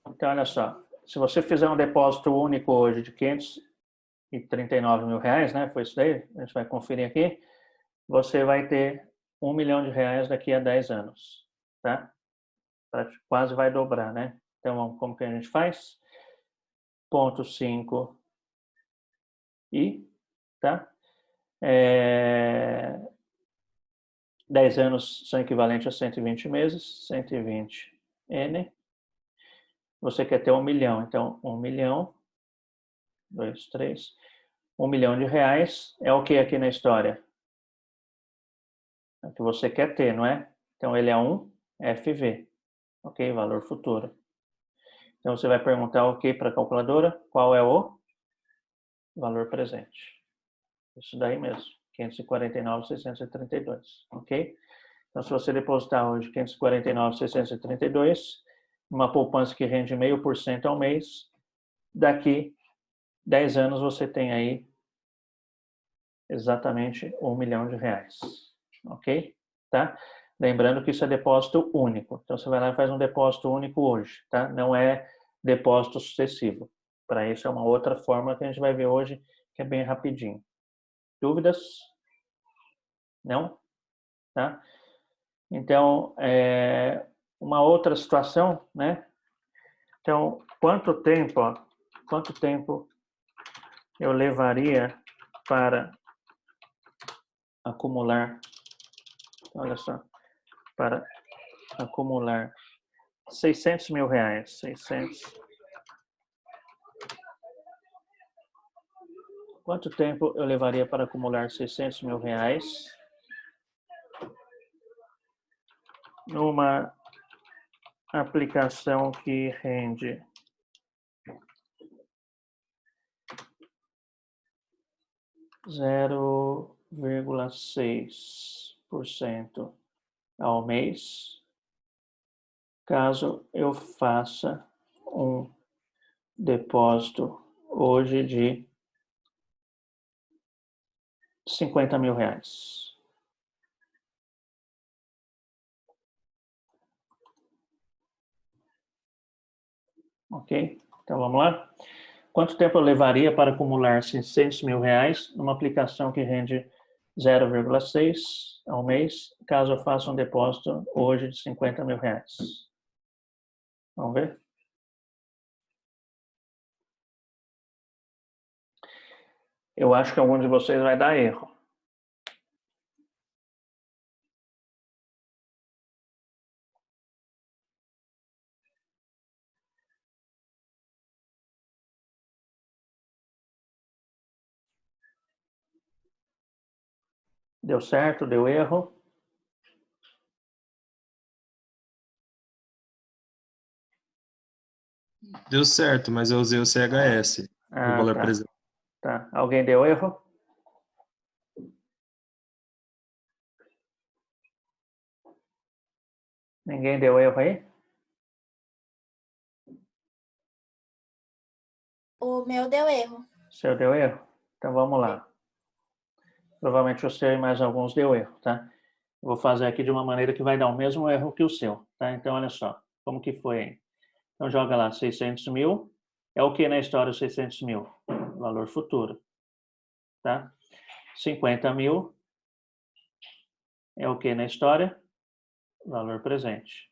Speaker 1: Então, olha só. Se você fizer um depósito único hoje de R$539 mil, né? Foi isso daí? A gente vai conferir aqui. Você vai ter R$1 milhão daqui a 10 anos, tá? Quase vai dobrar, né? Então, como que a gente faz? Ponto 5 I, tá? 10 anos são equivalentes a 120 meses, 120N. Você quer ter 1 milhão, então 1 milhão, 2, 3, 1 milhão de reais é o que aqui na história? É o que você quer ter, não é? Então ele é um FV, ok? Valor futuro. Então você vai perguntar o que para a calculadora? Qual é o valor presente? Isso daí mesmo, 549.632, ok? Então se você depositar hoje 549.632, uma poupança que rende 0,5% ao mês, daqui 10 anos você tem aí exatamente 1 milhão de reais, ok? Tá? Lembrando que isso é depósito único. Então você vai lá e faz um depósito único hoje, tá? Não é depósito sucessivo. Para isso é uma outra forma que a gente vai ver hoje, que é bem rapidinho. Dúvidas? Não? Tá? Então, uma outra situação, né? Então, quanto tempo eu levaria para acumular, olha só, para acumular 600 mil reais, 600. Quanto tempo eu levaria para acumular 600 mil reais numa aplicação que rende 0,6% ao mês, caso eu faça um depósito hoje de 50 mil reais. Ok? Então vamos lá? Quanto tempo eu levaria para acumular 600 mil reais numa aplicação que rende 0,6 ao mês, caso eu faça um depósito hoje de 50 mil reais? Vamos ver? Eu acho que algum de vocês vai dar erro. Deu certo? Deu erro?
Speaker 7: Deu certo, mas eu usei o CHS, o valor
Speaker 1: Tá.
Speaker 7: presente.
Speaker 1: Tá. Alguém deu erro? Ninguém deu erro aí?
Speaker 3: O meu deu erro.
Speaker 1: O seu deu erro? Então vamos lá. Provavelmente o seu e mais alguns deu erro, tá? Eu vou fazer aqui de uma maneira que vai dar o mesmo erro que o seu, tá? Então olha só, como que foi aí? Então joga lá 600 mil. É o que na história 600 mil? Valor futuro, tá? 50 mil é o que na história? Valor presente.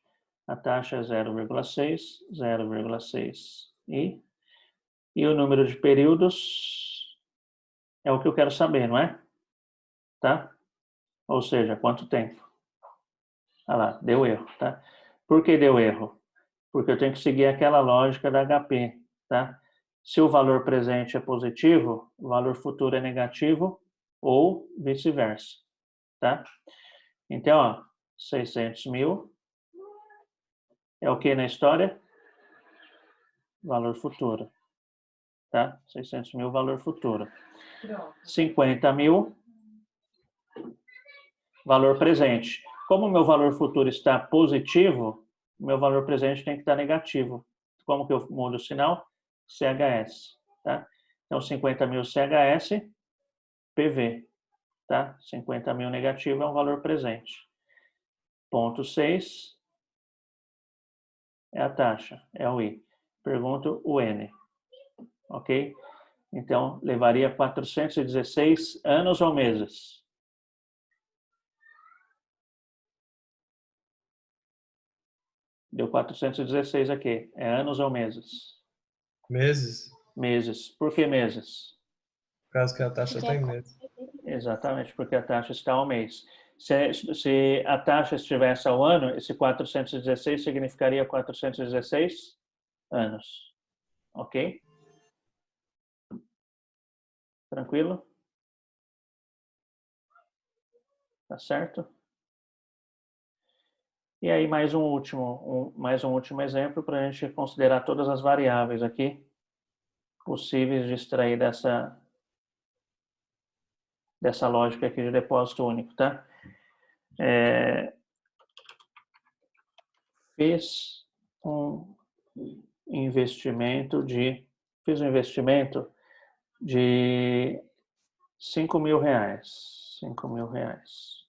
Speaker 1: A taxa é 0,6, 0,6 e o número de períodos é o que eu quero saber, não é? Tá? Ou seja, quanto tempo? Ah lá, deu erro, tá? Por que deu erro? Porque eu tenho que seguir aquela lógica da HP, tá? Se o valor presente é positivo, o valor futuro é negativo ou vice-versa, tá? Então, ó, 600 mil é o que na história? Valor futuro, tá? 600 mil, valor futuro. 50 mil, valor presente. Como o meu valor futuro está positivo, o meu valor presente tem que estar negativo. Como que eu mudo o sinal? CHS, tá? Então, 50 mil CHS, PV, tá? 50 mil negativo é um valor presente. Ponto 6 é a taxa, é o I. Pergunto o N, ok? Então, levaria 416 anos ou meses? Deu 416 aqui. É anos ou meses?
Speaker 10: Meses,
Speaker 1: Meses. Por que meses?
Speaker 10: por causa que a taxa está em meses.
Speaker 1: Exatamente, porque a taxa está ao mês. Se a taxa estivesse ao ano, esse 416 significaria 416 anos. Ok? Tranquilo? Tá certo? E aí mais um último exemplo para a gente considerar todas as variáveis aqui possíveis de extrair dessa lógica aqui de depósito único, tá? Fiz um investimento de R$5.000. R$5.000.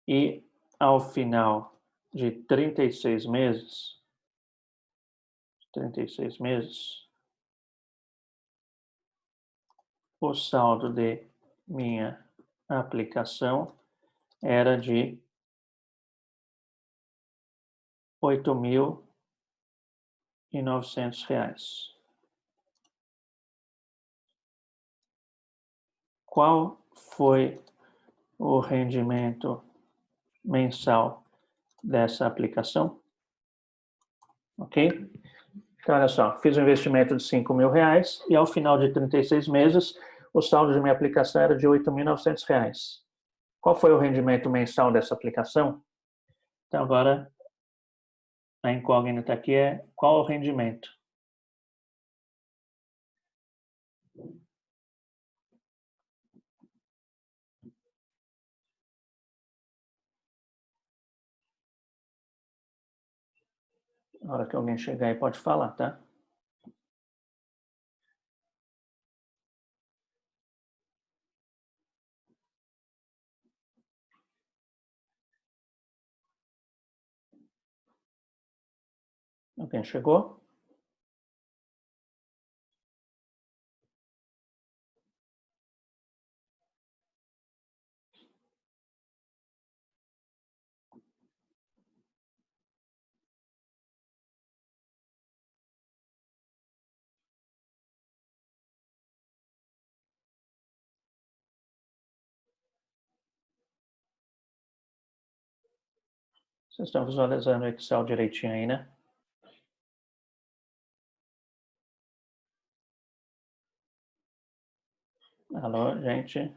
Speaker 1: E ao final de 36 meses, o saldo de minha aplicação era de R$8.900. Qual foi o rendimento mensal dessa aplicação? Ok? Então, olha só, fiz um investimento de R$5.000 e ao final de 36 meses, o saldo de minha aplicação era de R$8.900. Qual foi o rendimento mensal dessa aplicação? Então, agora, a incógnita aqui é qual o rendimento? Na hora que alguém chegar aí pode falar, tá? Alguém chegou? Vocês estão visualizando o Excel direitinho aí, né? Alô, gente?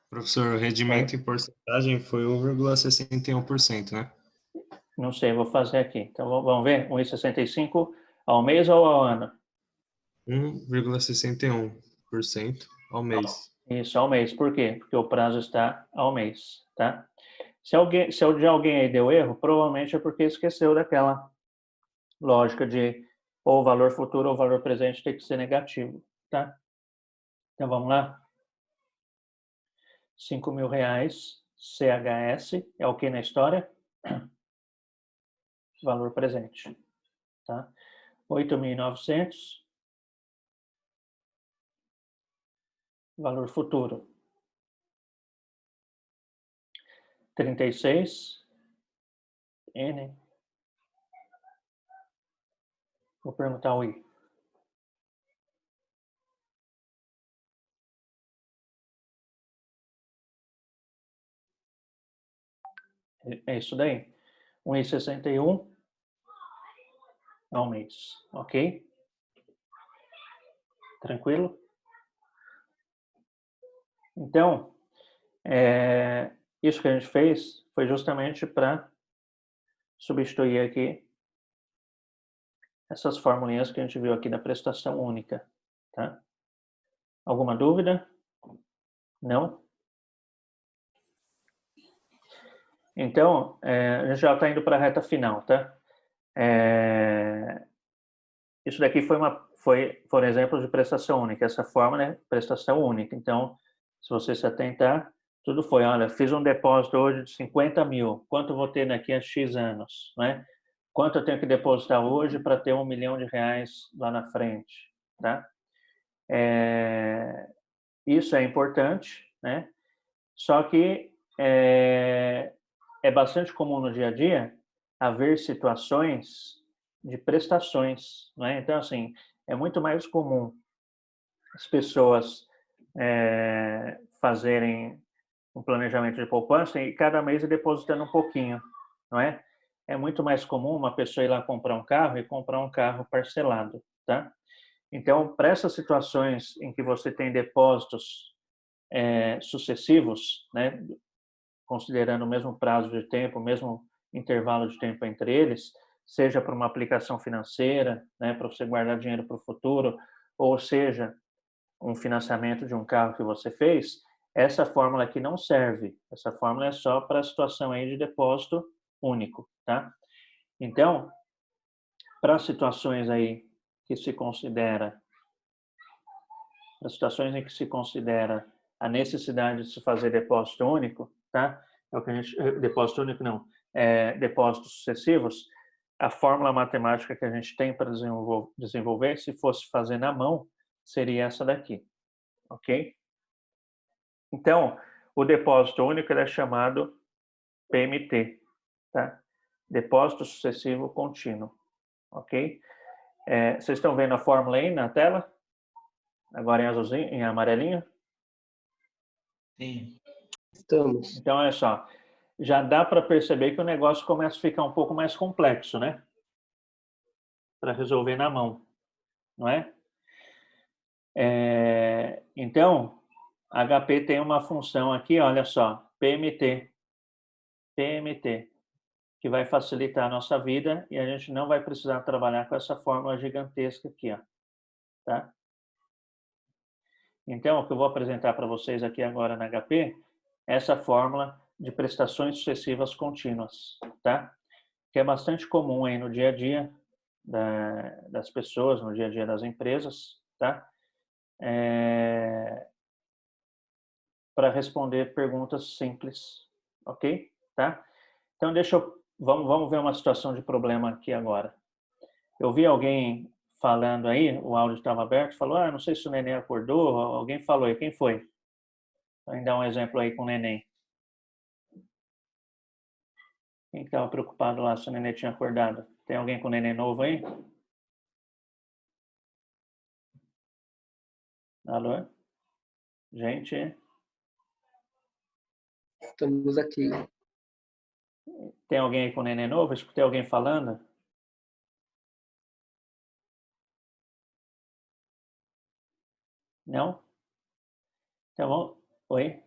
Speaker 7: Professor, o rendimento em porcentagem foi 1,61%, né?
Speaker 1: Não sei, vou fazer aqui. Então, vamos ver? 1,65 ao mês ou ao ano?
Speaker 7: 1,61% ao mês.
Speaker 1: Isso, ao mês. Por quê? Porque o prazo está ao mês, tá? Se o de alguém aí deu erro, provavelmente é porque esqueceu daquela lógica de ou valor futuro ou valor presente tem que ser negativo, tá? Então, vamos lá? R$5.000, CHS, é o que na história? Valor presente, tá? 8.900, valor futuro. 36, N. Vou perguntar o I. É isso daí. 1,61 ao mês, ok? Tranquilo? Então, isso que a gente fez foi justamente para substituir aqui essas formulinhas que a gente viu aqui da prestação única, tá? Alguma dúvida? Não? Então, a gente já está indo para a reta final, tá? Isso daqui foram exemplos de prestação única. Essa forma, né? Prestação única. Então, se você se atentar, tudo foi, olha, fiz um depósito hoje de 50 mil. Quanto vou ter daqui a X anos, né? Quanto eu tenho que depositar hoje para ter R$1 milhão lá na frente, tá? Isso é importante, né? Só que é bastante comum no dia a dia haver situações de prestações, né? Então, assim, é muito mais comum as pessoas fazerem um planejamento de poupança e cada mês ir depositando um pouquinho, não é? É muito mais comum uma pessoa ir lá comprar um carro e comprar um carro parcelado, tá? Então, para essas situações em que você tem depósitos sucessivos, né, considerando o mesmo prazo de tempo, o mesmo intervalo de tempo entre eles, seja para uma aplicação financeira, né, para você guardar dinheiro para o futuro, ou seja, um financiamento de um carro que você fez, essa fórmula aqui não serve. Essa fórmula é só para a situação aí de depósito único, tá? Então, para situações aí que se considera, para situações em que se considera a necessidade de se fazer depósito único, tá? É o que a gente, depósito único não, depósitos sucessivos, a fórmula matemática que a gente tem para desenvolver, se fosse fazer na mão, seria essa daqui, ok? Então, o depósito único ele é chamado PMT, tá? Depósito sucessivo contínuo, ok? Vocês estão vendo a fórmula aí na tela? Agora em azulzinho, em amarelinho?
Speaker 5: Sim.
Speaker 6: Estamos.
Speaker 1: Então, olha só, já dá para perceber que o negócio começa a ficar um pouco mais complexo, né? Para resolver na mão, não é? Então, HP tem uma função aqui, olha só, PMT, que vai facilitar a nossa vida e a gente não vai precisar trabalhar com essa fórmula gigantesca aqui, ó, tá? Então, o que eu vou apresentar para vocês aqui agora na HP é essa fórmula de prestações sucessivas contínuas, tá? Que é bastante comum aí no dia a dia das pessoas, no dia a dia das empresas, tá? Para responder perguntas simples, ok? Tá? Então, vamos ver uma situação de problema aqui agora. Eu vi alguém falando aí, o áudio estava aberto, falou, não sei se o neném acordou, alguém falou aí, quem foi? Vamos dar um exemplo aí com o neném. Quem estava preocupado lá se o neném tinha acordado? Tem alguém com neném novo aí? Alô? Gente,
Speaker 6: Estamos aqui.
Speaker 1: tem alguém aí com neném novo? Escutei alguém falando? Não? Então, oi?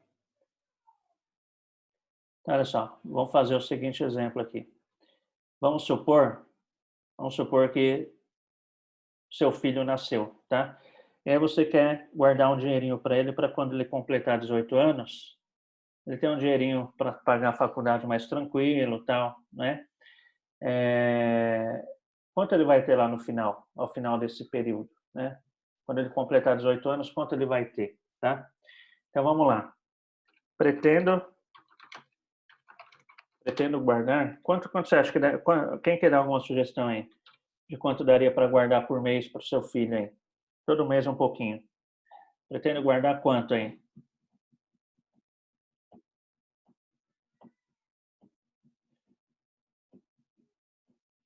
Speaker 1: Então, olha só, vamos fazer o seguinte exemplo aqui. Vamos supor que seu filho nasceu, tá? E aí você quer guardar um dinheirinho para ele para quando ele completar 18 anos, ele tem um dinheirinho para pagar a faculdade mais tranquilo, tal, né? Quanto ele vai ter lá no final, ao final desse período, né? Quando ele completar 18 anos, quanto ele vai ter, tá? Então vamos lá. Pretendo guardar. Quanto você acha que dá? Quem quer dar alguma sugestão aí de quanto daria para guardar por mês para o seu filho aí? Todo mês um pouquinho. Pretendo guardar quanto aí?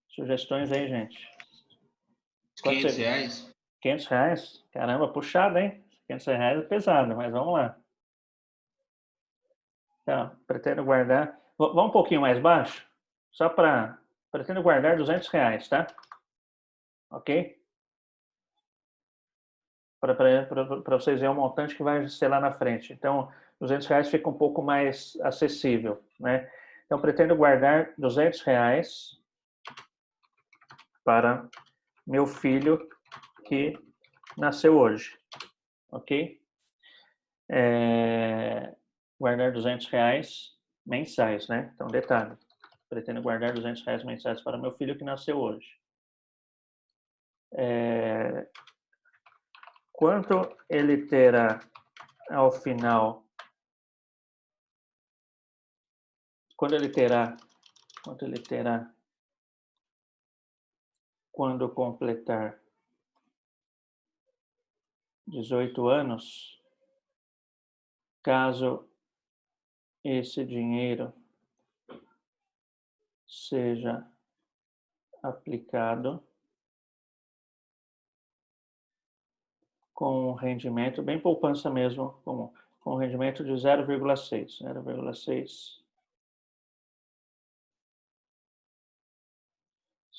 Speaker 1: Sugestões aí, gente. Quanto
Speaker 5: R$ 500?
Speaker 1: R$500? Caramba, puxado, hein? R$500 é pesado, mas vamos lá. Então, pretendo guardar. Vamos um pouquinho mais baixo? Só para. Pretendo guardar R$200, tá? Ok? Para vocês verem o montante que vai ser lá na frente. Então, R$200 fica um pouco mais acessível, né? Então, pretendo guardar R$200 para meu filho que nasceu hoje, ok? Guardar R$200 mensais, né? Então, detalhe, pretendo guardar R$200 mensais para meu filho que nasceu hoje. Quanto ele terá ao final? Quanto ele terá quando completar 18 anos, caso esse dinheiro seja aplicado com um rendimento, bem poupança mesmo, com um rendimento de 0,6.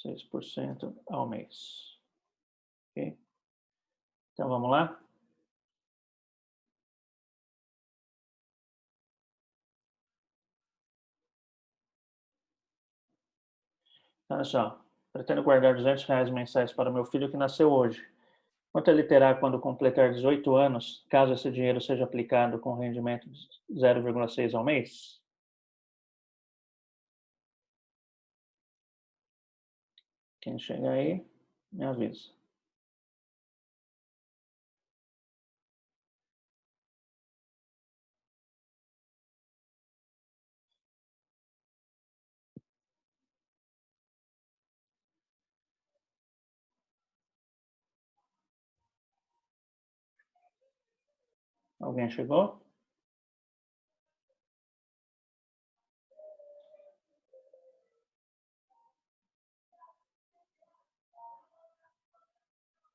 Speaker 1: 6% ao mês. Ok? Então, vamos lá? Olha só, pretendo guardar R$ 200 mensais para o meu filho que nasceu hoje. Quanto ele terá quando completar 18 anos, caso esse dinheiro seja aplicado com rendimento de 0,6 ao mês? Quem chegar aí, me avisa. Alguém chegou?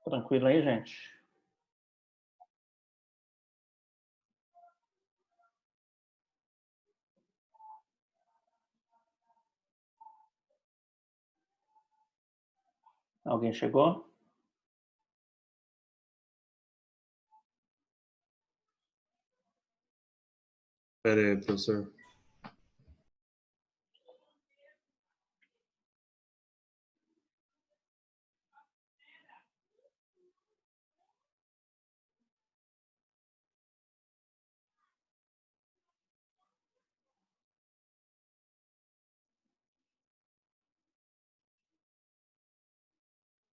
Speaker 1: Tranquilo aí, gente? Alguém chegou?
Speaker 7: Pera aí, professor.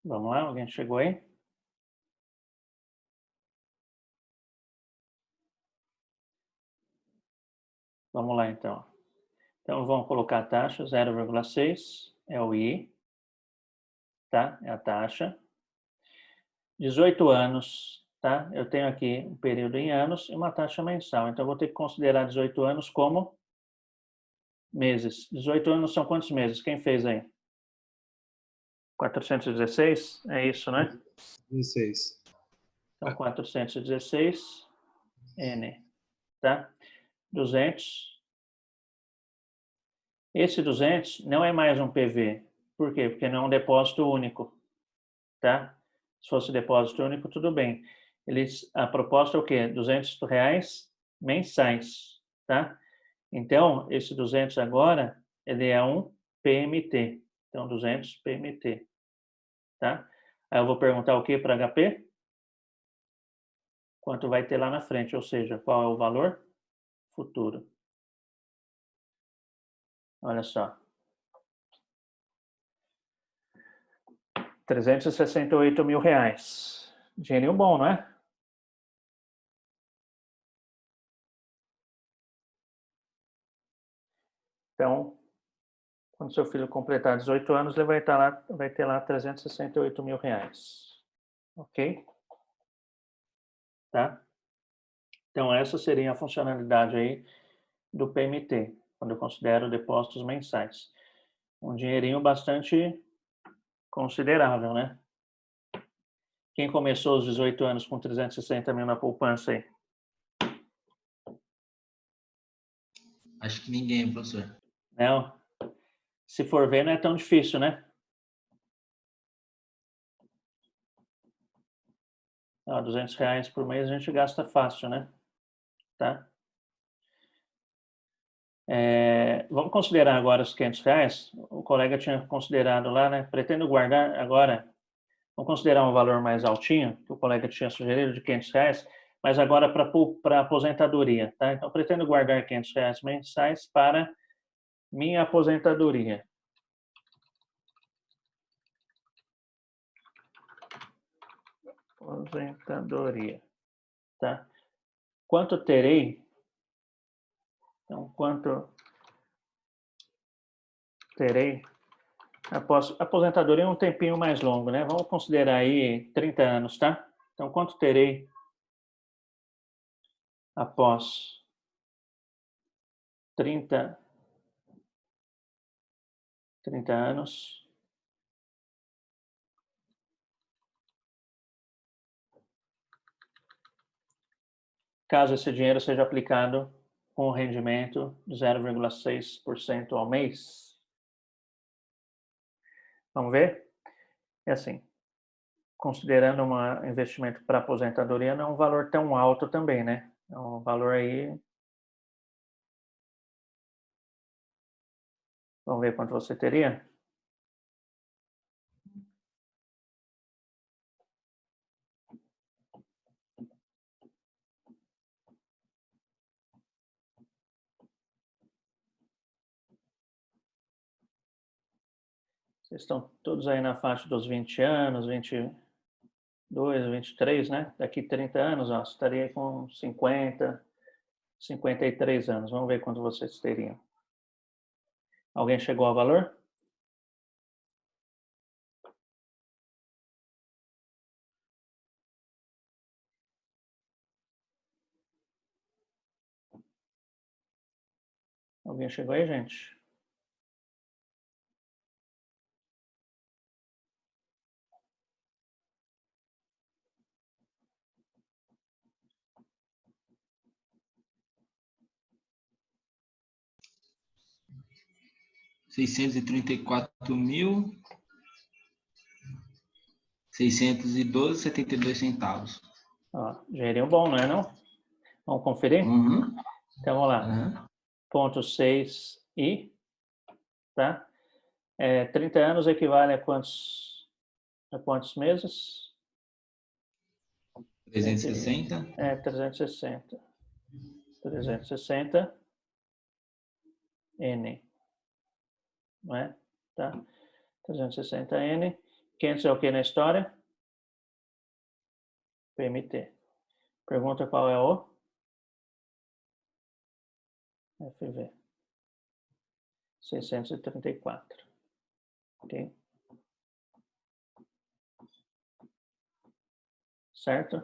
Speaker 1: Vamos lá, alguém chegou aí? Vamos lá, então. Então, vamos colocar a taxa, 0,6 é o I, tá? É a taxa. 18 anos, tá? Eu tenho aqui um período em anos e uma taxa mensal. Então, eu vou ter que considerar 18 anos como meses. 18 anos são quantos meses? Quem fez aí? 416? É isso, né?
Speaker 7: 16.
Speaker 1: Então, 416 N, tá? 200. Esse 200 não é mais um PV. Por quê? Porque não é um depósito único, tá? Se fosse depósito único, tudo bem. A proposta é o quê? R$ 200 mensais, tá? Então, esse 200 agora, ele é um PMT. Então, 200 PMT, tá? Aí eu vou perguntar o que para HP? Quanto vai ter lá na frente, ou seja, qual é o valor futuro. Olha só. R$ 368.000. Dinheirinho bom, não é? Então, quando seu filho completar 18 anos, ele vai ter lá R$ 368.000. Ok? Tá? Então, essa seria a funcionalidade aí do PMT, quando eu considero depósitos mensais. Um dinheirinho bastante considerável, né? Quem começou os 18 anos com 360 mil na poupança aí?
Speaker 5: Acho que ninguém, professor.
Speaker 1: Não? Se for ver, não é tão difícil, né? R$ 200 por mês a gente gasta fácil, né? Tá? Vamos considerar agora os R$ 500. O colega tinha considerado lá, né? Pretendo guardar agora. Vamos considerar um valor mais altinho, que o colega tinha sugerido, de R$ 500, mas agora para aposentadoria, tá? Então, pretendo guardar R$ 500 mensais para minha aposentadoria. Aposentadoria, tá? Quanto terei? Então, quanto terei? Após aposentadoria é um tempinho mais longo, né? Vamos considerar aí 30 anos, tá? Então, quanto terei após 30 anos caso esse dinheiro seja aplicado com rendimento de 0,6% ao mês. Vamos ver? É assim, considerando um investimento para aposentadoria, não é um valor tão alto também, né? É um valor aí... Vamos ver quanto você teria? Vocês estão todos aí na faixa dos 20 anos, 22, 23, né? Daqui 30 anos, ó, você estaria com 50, 53 anos. Vamos ver quanto vocês teriam. Alguém chegou ao valor? Alguém chegou aí, gente?
Speaker 5: R$ 634.612,72.
Speaker 1: Ó, dinheirinho bom, não é não? Vamos conferir?
Speaker 5: Uhum.
Speaker 1: Então, vamos lá.
Speaker 5: Uhum.
Speaker 1: Ponto 6 e... Tá? 30 anos equivale a quantos meses?
Speaker 5: 360.
Speaker 1: 360. 360 N. Não é? Tá? 360 N. 500 é o que na história? PMT. Pergunta qual é o? FV. 634. Ok? Certo?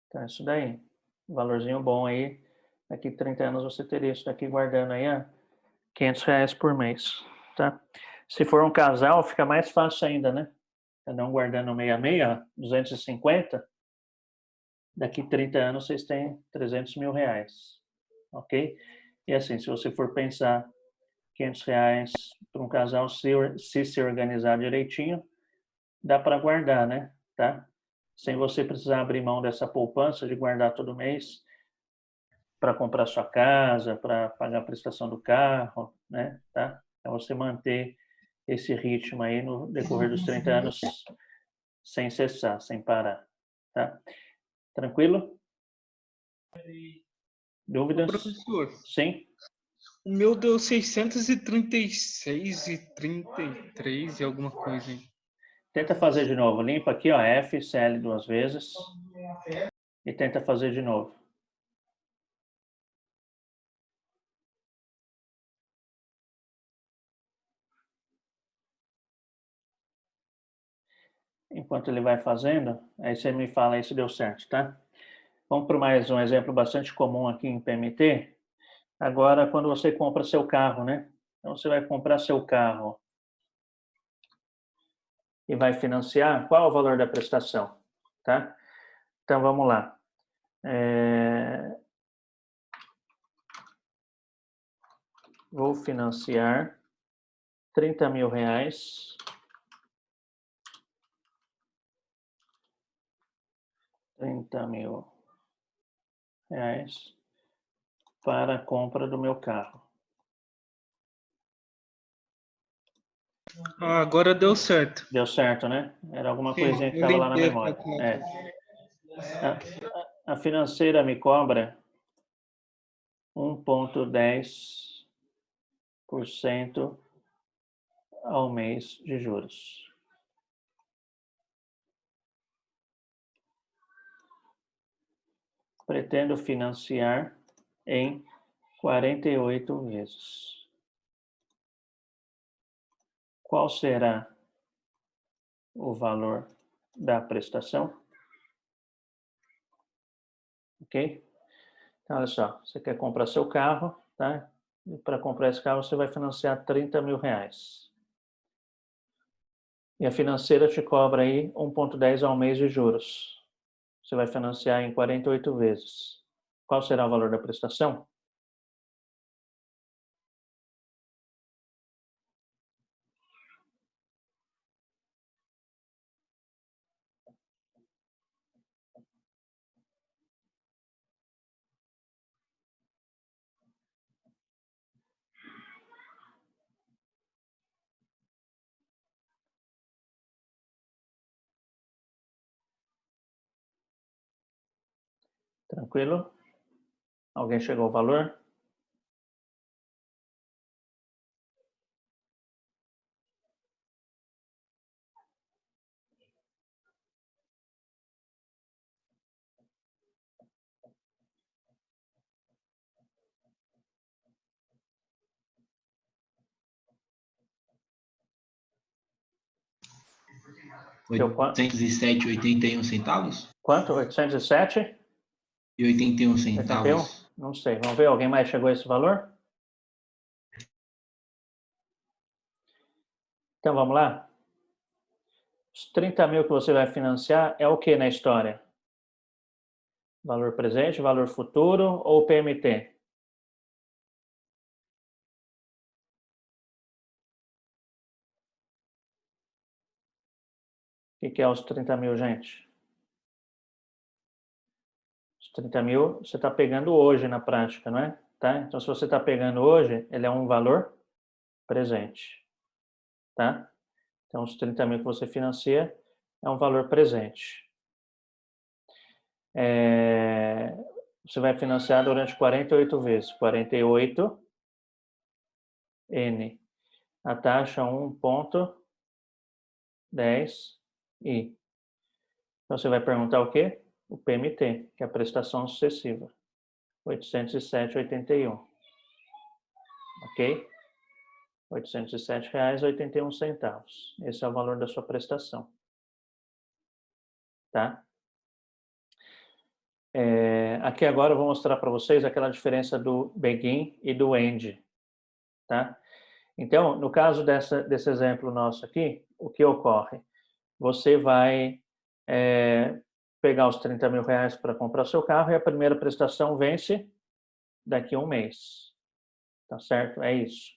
Speaker 1: Então, isso daí. Valorzinho bom aí. Daqui 30 anos você teria isso daqui guardando aí, ó, R$500 por mês, tá? Se for um casal, fica mais fácil ainda, né? Cada um guardando meia meia, 250. Daqui 30 anos vocês têm R$300 mil, ok? E assim, se você for pensar R$500 para um casal, se organizar direitinho, dá para guardar, né? Tá? Sem você precisar abrir mão dessa poupança de guardar todo mês para comprar sua casa, para pagar a prestação do carro, né? Tá? É você manter esse ritmo aí no decorrer dos 30 anos sem cessar, sem parar, tá? Tranquilo? Dúvidas?
Speaker 9: Professor,
Speaker 1: Sim?
Speaker 9: o meu deu 636,33 e alguma coisa, hein?
Speaker 1: Tenta fazer de novo. Limpa aqui, ó, F, CL 2 vezes. E tenta fazer de novo. Enquanto ele vai fazendo, aí você me fala aí se deu certo, tá? Vamos para mais um exemplo bastante comum aqui em PMT. Agora, quando você compra seu carro, né? Então, você vai comprar seu carro e vai financiar, qual é o valor da prestação, tá? Então, vamos lá. Vou financiar R$30 mil. R$30 mil para a compra do meu carro.
Speaker 9: Ah, agora deu certo.
Speaker 1: Deu certo, né? Era alguma
Speaker 9: Sim,
Speaker 1: coisinha que
Speaker 9: eu
Speaker 1: estava lá na
Speaker 9: limpei a
Speaker 1: memória.
Speaker 9: calculadora.
Speaker 1: A financeira me cobra 1,10% ao mês de juros. Pretendo financiar em 48 vezes. Qual será o valor da prestação? Ok? Então, olha só, você quer comprar seu carro, tá? E para comprar esse carro, você vai financiar R$30 mil. E a financeira te cobra aí 1,10 ao mês de juros. você vai financiar em 48 vezes. Qual será o valor da prestação? Tranquilo? Alguém chegou ao valor? Deu quanto?
Speaker 5: 807,81 centavos?
Speaker 1: Quanto? 807?
Speaker 5: E 81
Speaker 1: 81?
Speaker 5: centavos.
Speaker 1: Não sei. Vamos ver. Alguém mais chegou a esse valor? Então, vamos lá? Os 30 mil que você vai financiar é o que na história? Valor presente, valor futuro ou PMT? O que é os 30 mil, gente? Os 30 mil você está pegando hoje na prática, não é? Tá? Então, se você está pegando hoje, ele é um valor presente. Tá? Então, os 30 mil que você financia é um valor presente. Você vai financiar durante 48 vezes. 48 N. A taxa 1,10 I. Então, você vai perguntar o quê? O PMT, que é a prestação sucessiva. 807,81. Ok? R$ 807,81. Esse é o valor da sua prestação. Tá? Aqui agora eu vou mostrar para vocês aquela diferença do begin e do end. Tá? Então, no caso desse exemplo nosso aqui, o que ocorre? Você vai pegar os 30 mil reais para comprar seu carro e a primeira prestação vence daqui a um mês. Tá certo? É isso.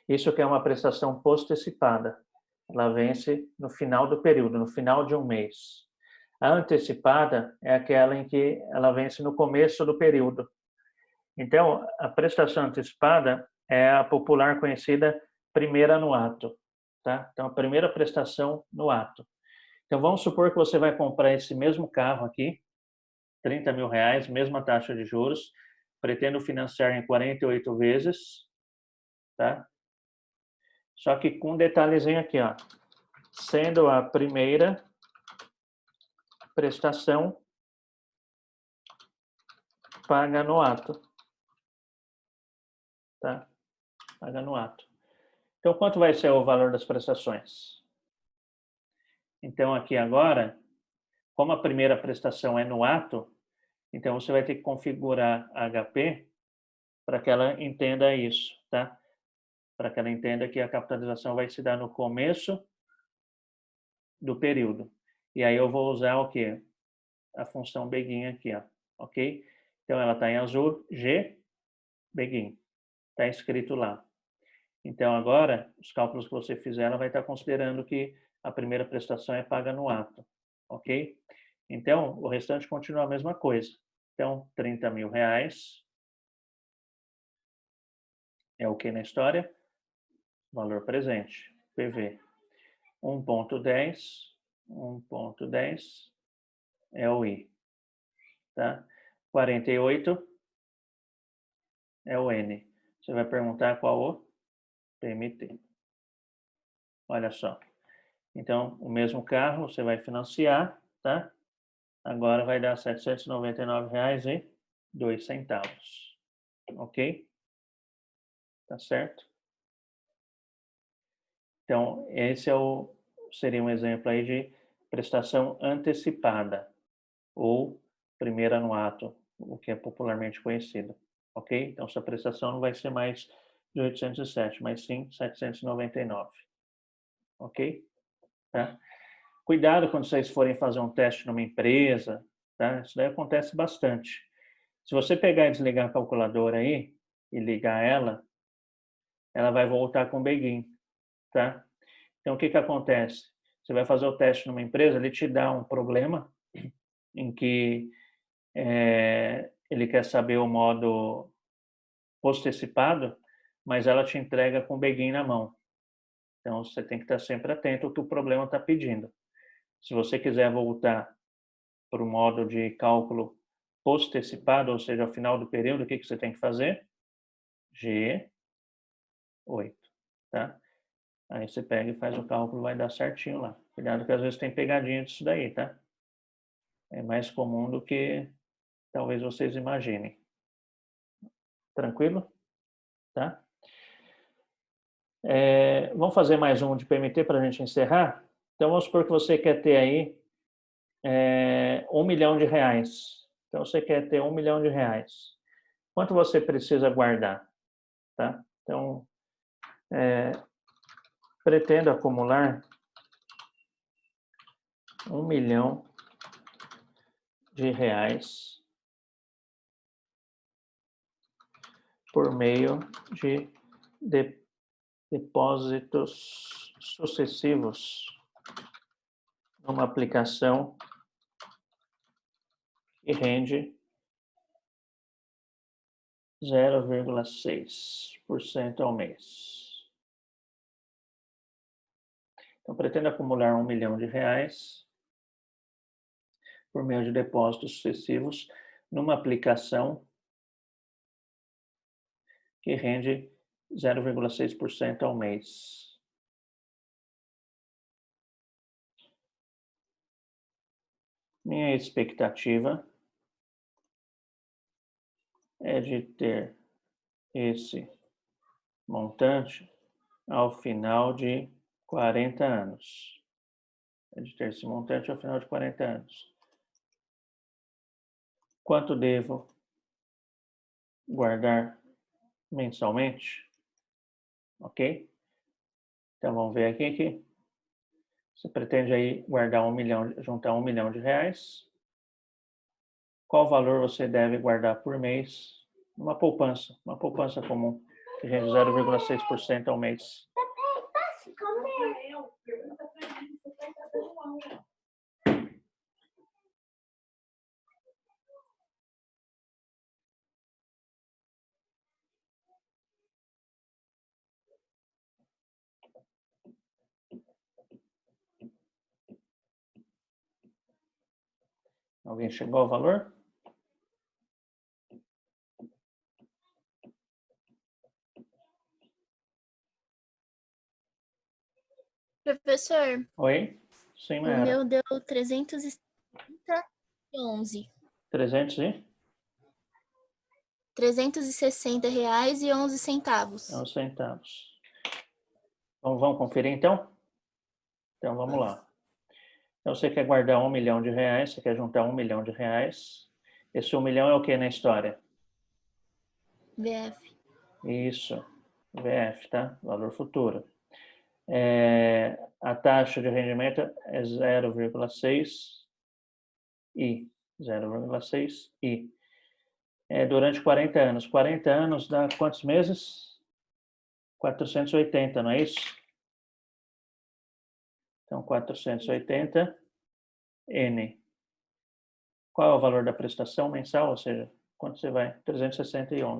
Speaker 1: Isso que é uma prestação post-antecipada. Ela vence no final do período, no final de um mês. A antecipada é aquela em que ela vence no começo do período. Então, a prestação antecipada é a popular conhecida primeira no ato. Tá? Então, a primeira prestação no ato. Então, vamos supor que você vai comprar esse mesmo carro aqui, 30 mil reais, mesma taxa de juros, pretendo financiar em 48 vezes, tá? Só que com um detalhezinho aqui, ó. Sendo a primeira prestação paga no ato, tá? Paga no ato. Então, quanto vai ser o valor das prestações? Então, aqui agora, como a primeira prestação é no ato, então você vai ter que configurar a HP para que ela entenda isso, tá? Para que ela entenda que a capitalização vai se dar no começo do período. E aí eu vou usar o quê? A função begin aqui, ó, ok? Então, ela está em azul, G, begin. Está escrito lá. Então, agora, os cálculos que você fizer, ela vai estar considerando que a primeira prestação é paga no ato, ok? Então, o restante continua a mesma coisa. Então, 30 mil reais é o que na história? Valor presente, PV. 1,10 é o I. Tá? 48 é o N. Você vai perguntar qual o PMT. Olha só. Então, o mesmo carro você vai financiar, tá? Agora vai dar R$ 799,02. Ok? Tá certo? Então, esse seria um exemplo aí de prestação antecipada ou primeira no ato, o que é popularmente conhecido. Ok? Então, sua prestação não vai ser mais de 807, mas sim 799. Ok? Tá? Cuidado quando vocês forem fazer um teste numa empresa, tá? Isso daí acontece bastante. Se você pegar e desligar a calculadora aí e ligar ela vai voltar com o begin, tá? Então, o que que acontece? Você vai fazer o teste numa empresa, ele te dá um problema em que ele quer saber o modo postecipado, mas ela te entrega com o begin na mão. Então, você tem que estar sempre atento ao que o problema está pedindo. Se você quiser voltar para o modo de cálculo postecipado, ou seja, ao final do período, o que que você tem que fazer? G8, tá? Aí você pega e faz o cálculo, vai dar certinho lá. Cuidado que às vezes tem pegadinha disso daí, tá? É mais comum do que talvez vocês imaginem. Tranquilo? Tá? Vamos fazer mais um de PMT para a gente encerrar? Então, vamos supor que você quer ter aí R$1 milhão. Então, você quer ter R$1 milhão. Quanto você precisa guardar? Tá? Então, pretendo acumular R$1 milhão por meio de depósitos sucessivos numa aplicação que rende 0,6% ao mês. Então, pretendo acumular R$1 milhão por meio de depósitos sucessivos numa aplicação que rende 0,6% ao mês. Minha expectativa é de ter esse montante ao final de 40 anos. É de ter esse montante ao final de 40 anos. Quanto devo guardar mensalmente? Ok? Então, vamos ver aqui que você pretende aí guardar juntar R$1 milhão. Qual valor você deve guardar por mês numa poupança comum, que rende 0,6% ao mês. Alguém chegou ao valor?
Speaker 3: Professor,
Speaker 1: Oi? Sim,
Speaker 3: o
Speaker 1: Mayara.
Speaker 3: meu deu 311.
Speaker 1: 300 e?
Speaker 3: R$360,11.
Speaker 1: 11 centavos. Então, vamos conferir então? Então, vamos lá. Então, você quer guardar R$1 milhão, você quer juntar R$1 milhão. Esse 1 milhão é o que na história?
Speaker 3: VF.
Speaker 1: Isso, VF, tá? Valor futuro. A taxa de rendimento é 0,6 I. 0,6 I. Durante 40 anos. 40 anos dá quantos meses? 480, não é isso? Então, 480 N. Qual é o valor da prestação mensal? Ou seja, quanto você vai? 361.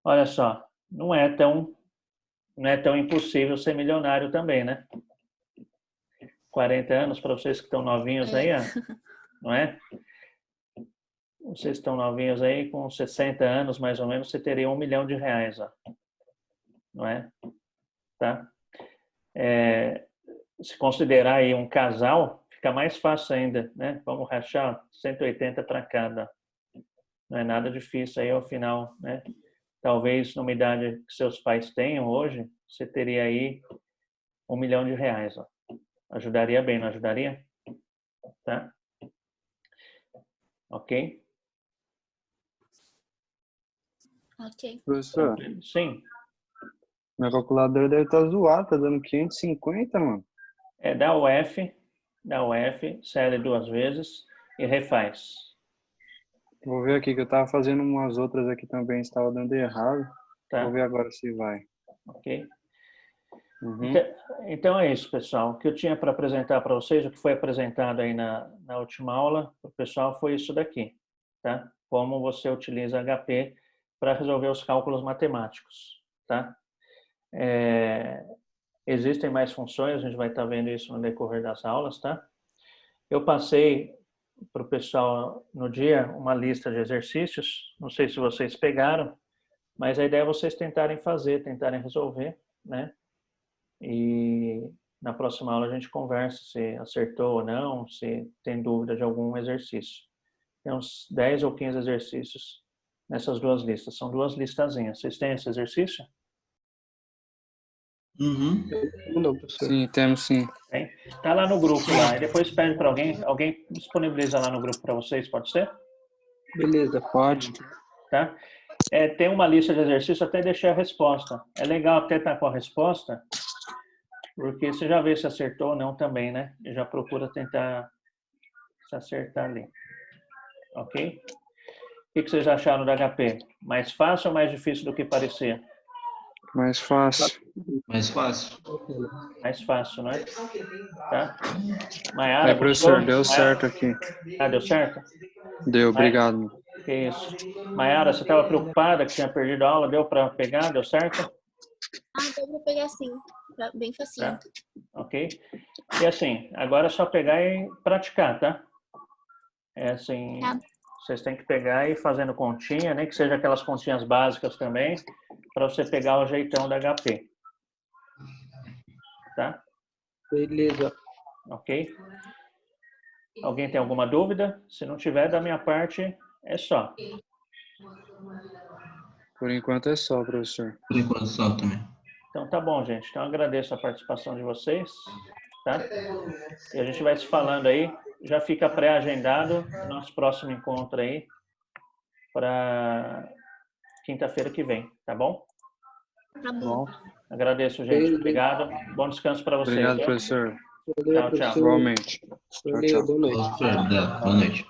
Speaker 1: Olha só, não é tão impossível ser milionário também, né? 40 anos, para vocês que estão novinhos aí, não é? Vocês estão novinhos aí, com 60 anos mais ou menos, você teria R$1 milhão, ó. Não é? Tá? Se considerar aí um casal, fica mais fácil ainda, né? Vamos rachar 180 para cada. Não é nada difícil aí ao final, né? Talvez numa idade que seus pais tenham hoje, você teria aí R$1 milhão, ó. Ajudaria bem, não ajudaria? Tá? Ok?
Speaker 3: Ok.
Speaker 10: Professor,
Speaker 1: Sim.
Speaker 10: minha calculadora deve estar zoada, tá dando 550, mano.
Speaker 1: Dá o F, cele 2 vezes. e refaz.
Speaker 10: Vou ver aqui, que eu estava fazendo umas outras aqui também, estava dando errado.
Speaker 1: Tá?
Speaker 10: Vou ver agora se vai.
Speaker 1: Ok?
Speaker 10: Uhum.
Speaker 1: Então é isso, pessoal. O que eu tinha para apresentar para vocês, o que foi apresentado aí na última aula, o pessoal, foi isso daqui, tá? Como você utiliza HP para resolver os cálculos matemáticos, tá? Existem mais funções, a gente vai estar vendo isso no decorrer das aulas, tá? Eu passei para o pessoal no dia uma lista de exercícios, não sei se vocês pegaram, mas a ideia é vocês tentarem fazer, tentarem resolver, né? E na próxima aula a gente conversa se acertou ou não, se tem dúvida de algum exercício. Tem uns 10 ou 15 exercícios nessas duas listas. São duas listazinhas. Vocês têm esse exercício?
Speaker 5: Uhum.
Speaker 6: Não, professor.
Speaker 10: Sim, temos sim.
Speaker 1: Tem? Tá lá no grupo lá. E depois pede para alguém disponibiliza lá no grupo para vocês, pode ser?
Speaker 6: Beleza.
Speaker 10: Pode.
Speaker 1: Tá? Tem uma lista de exercícios, até deixei a resposta. É legal até estar com a resposta, porque você já vê se acertou ou não também, né? E já procura tentar se acertar ali. Ok? O que vocês acharam do HP? Mais fácil ou mais difícil do que parecia?
Speaker 10: Mais fácil.
Speaker 5: Mais fácil.
Speaker 1: Mais fácil, né? Tá?
Speaker 10: Aí,
Speaker 1: Maiara,
Speaker 10: professor,
Speaker 1: gostou?
Speaker 10: deu certo aqui.
Speaker 1: Ah, deu certo?
Speaker 10: Deu, obrigado.
Speaker 1: Que isso. Maiara, você estava preocupada que tinha perdido a aula? Deu para pegar? Deu certo?
Speaker 3: Ah, deu pra pegar sim. Bem facinho.
Speaker 1: Tá. Ok? E assim, agora é só pegar e praticar, tá? É assim,
Speaker 3: Tá.
Speaker 1: vocês têm que pegar e ir fazendo continha, nem que seja aquelas continhas básicas também, para você pegar o jeitão da HP. Tá?
Speaker 6: Beleza.
Speaker 1: Ok? Alguém tem alguma dúvida? Se não tiver, da minha parte, é só.
Speaker 10: Por enquanto é só, professor.
Speaker 5: Por enquanto só também.
Speaker 1: Então tá bom, gente. Então agradeço a participação de vocês, tá? E a gente vai se falando aí. Já fica pré-agendado o nosso próximo encontro aí para quinta-feira que vem, tá bom?
Speaker 3: Tá bom.
Speaker 1: Agradeço, gente. Obrigado. Bom descanso para vocês.
Speaker 10: Obrigado,
Speaker 1: viu?
Speaker 10: professor.
Speaker 6: Valeu,
Speaker 1: Tchau, tchau.
Speaker 6: professor.
Speaker 10: Igualmente. Tchau,
Speaker 6: Valeu,
Speaker 10: tchau.
Speaker 6: boa noite.
Speaker 5: Boa noite.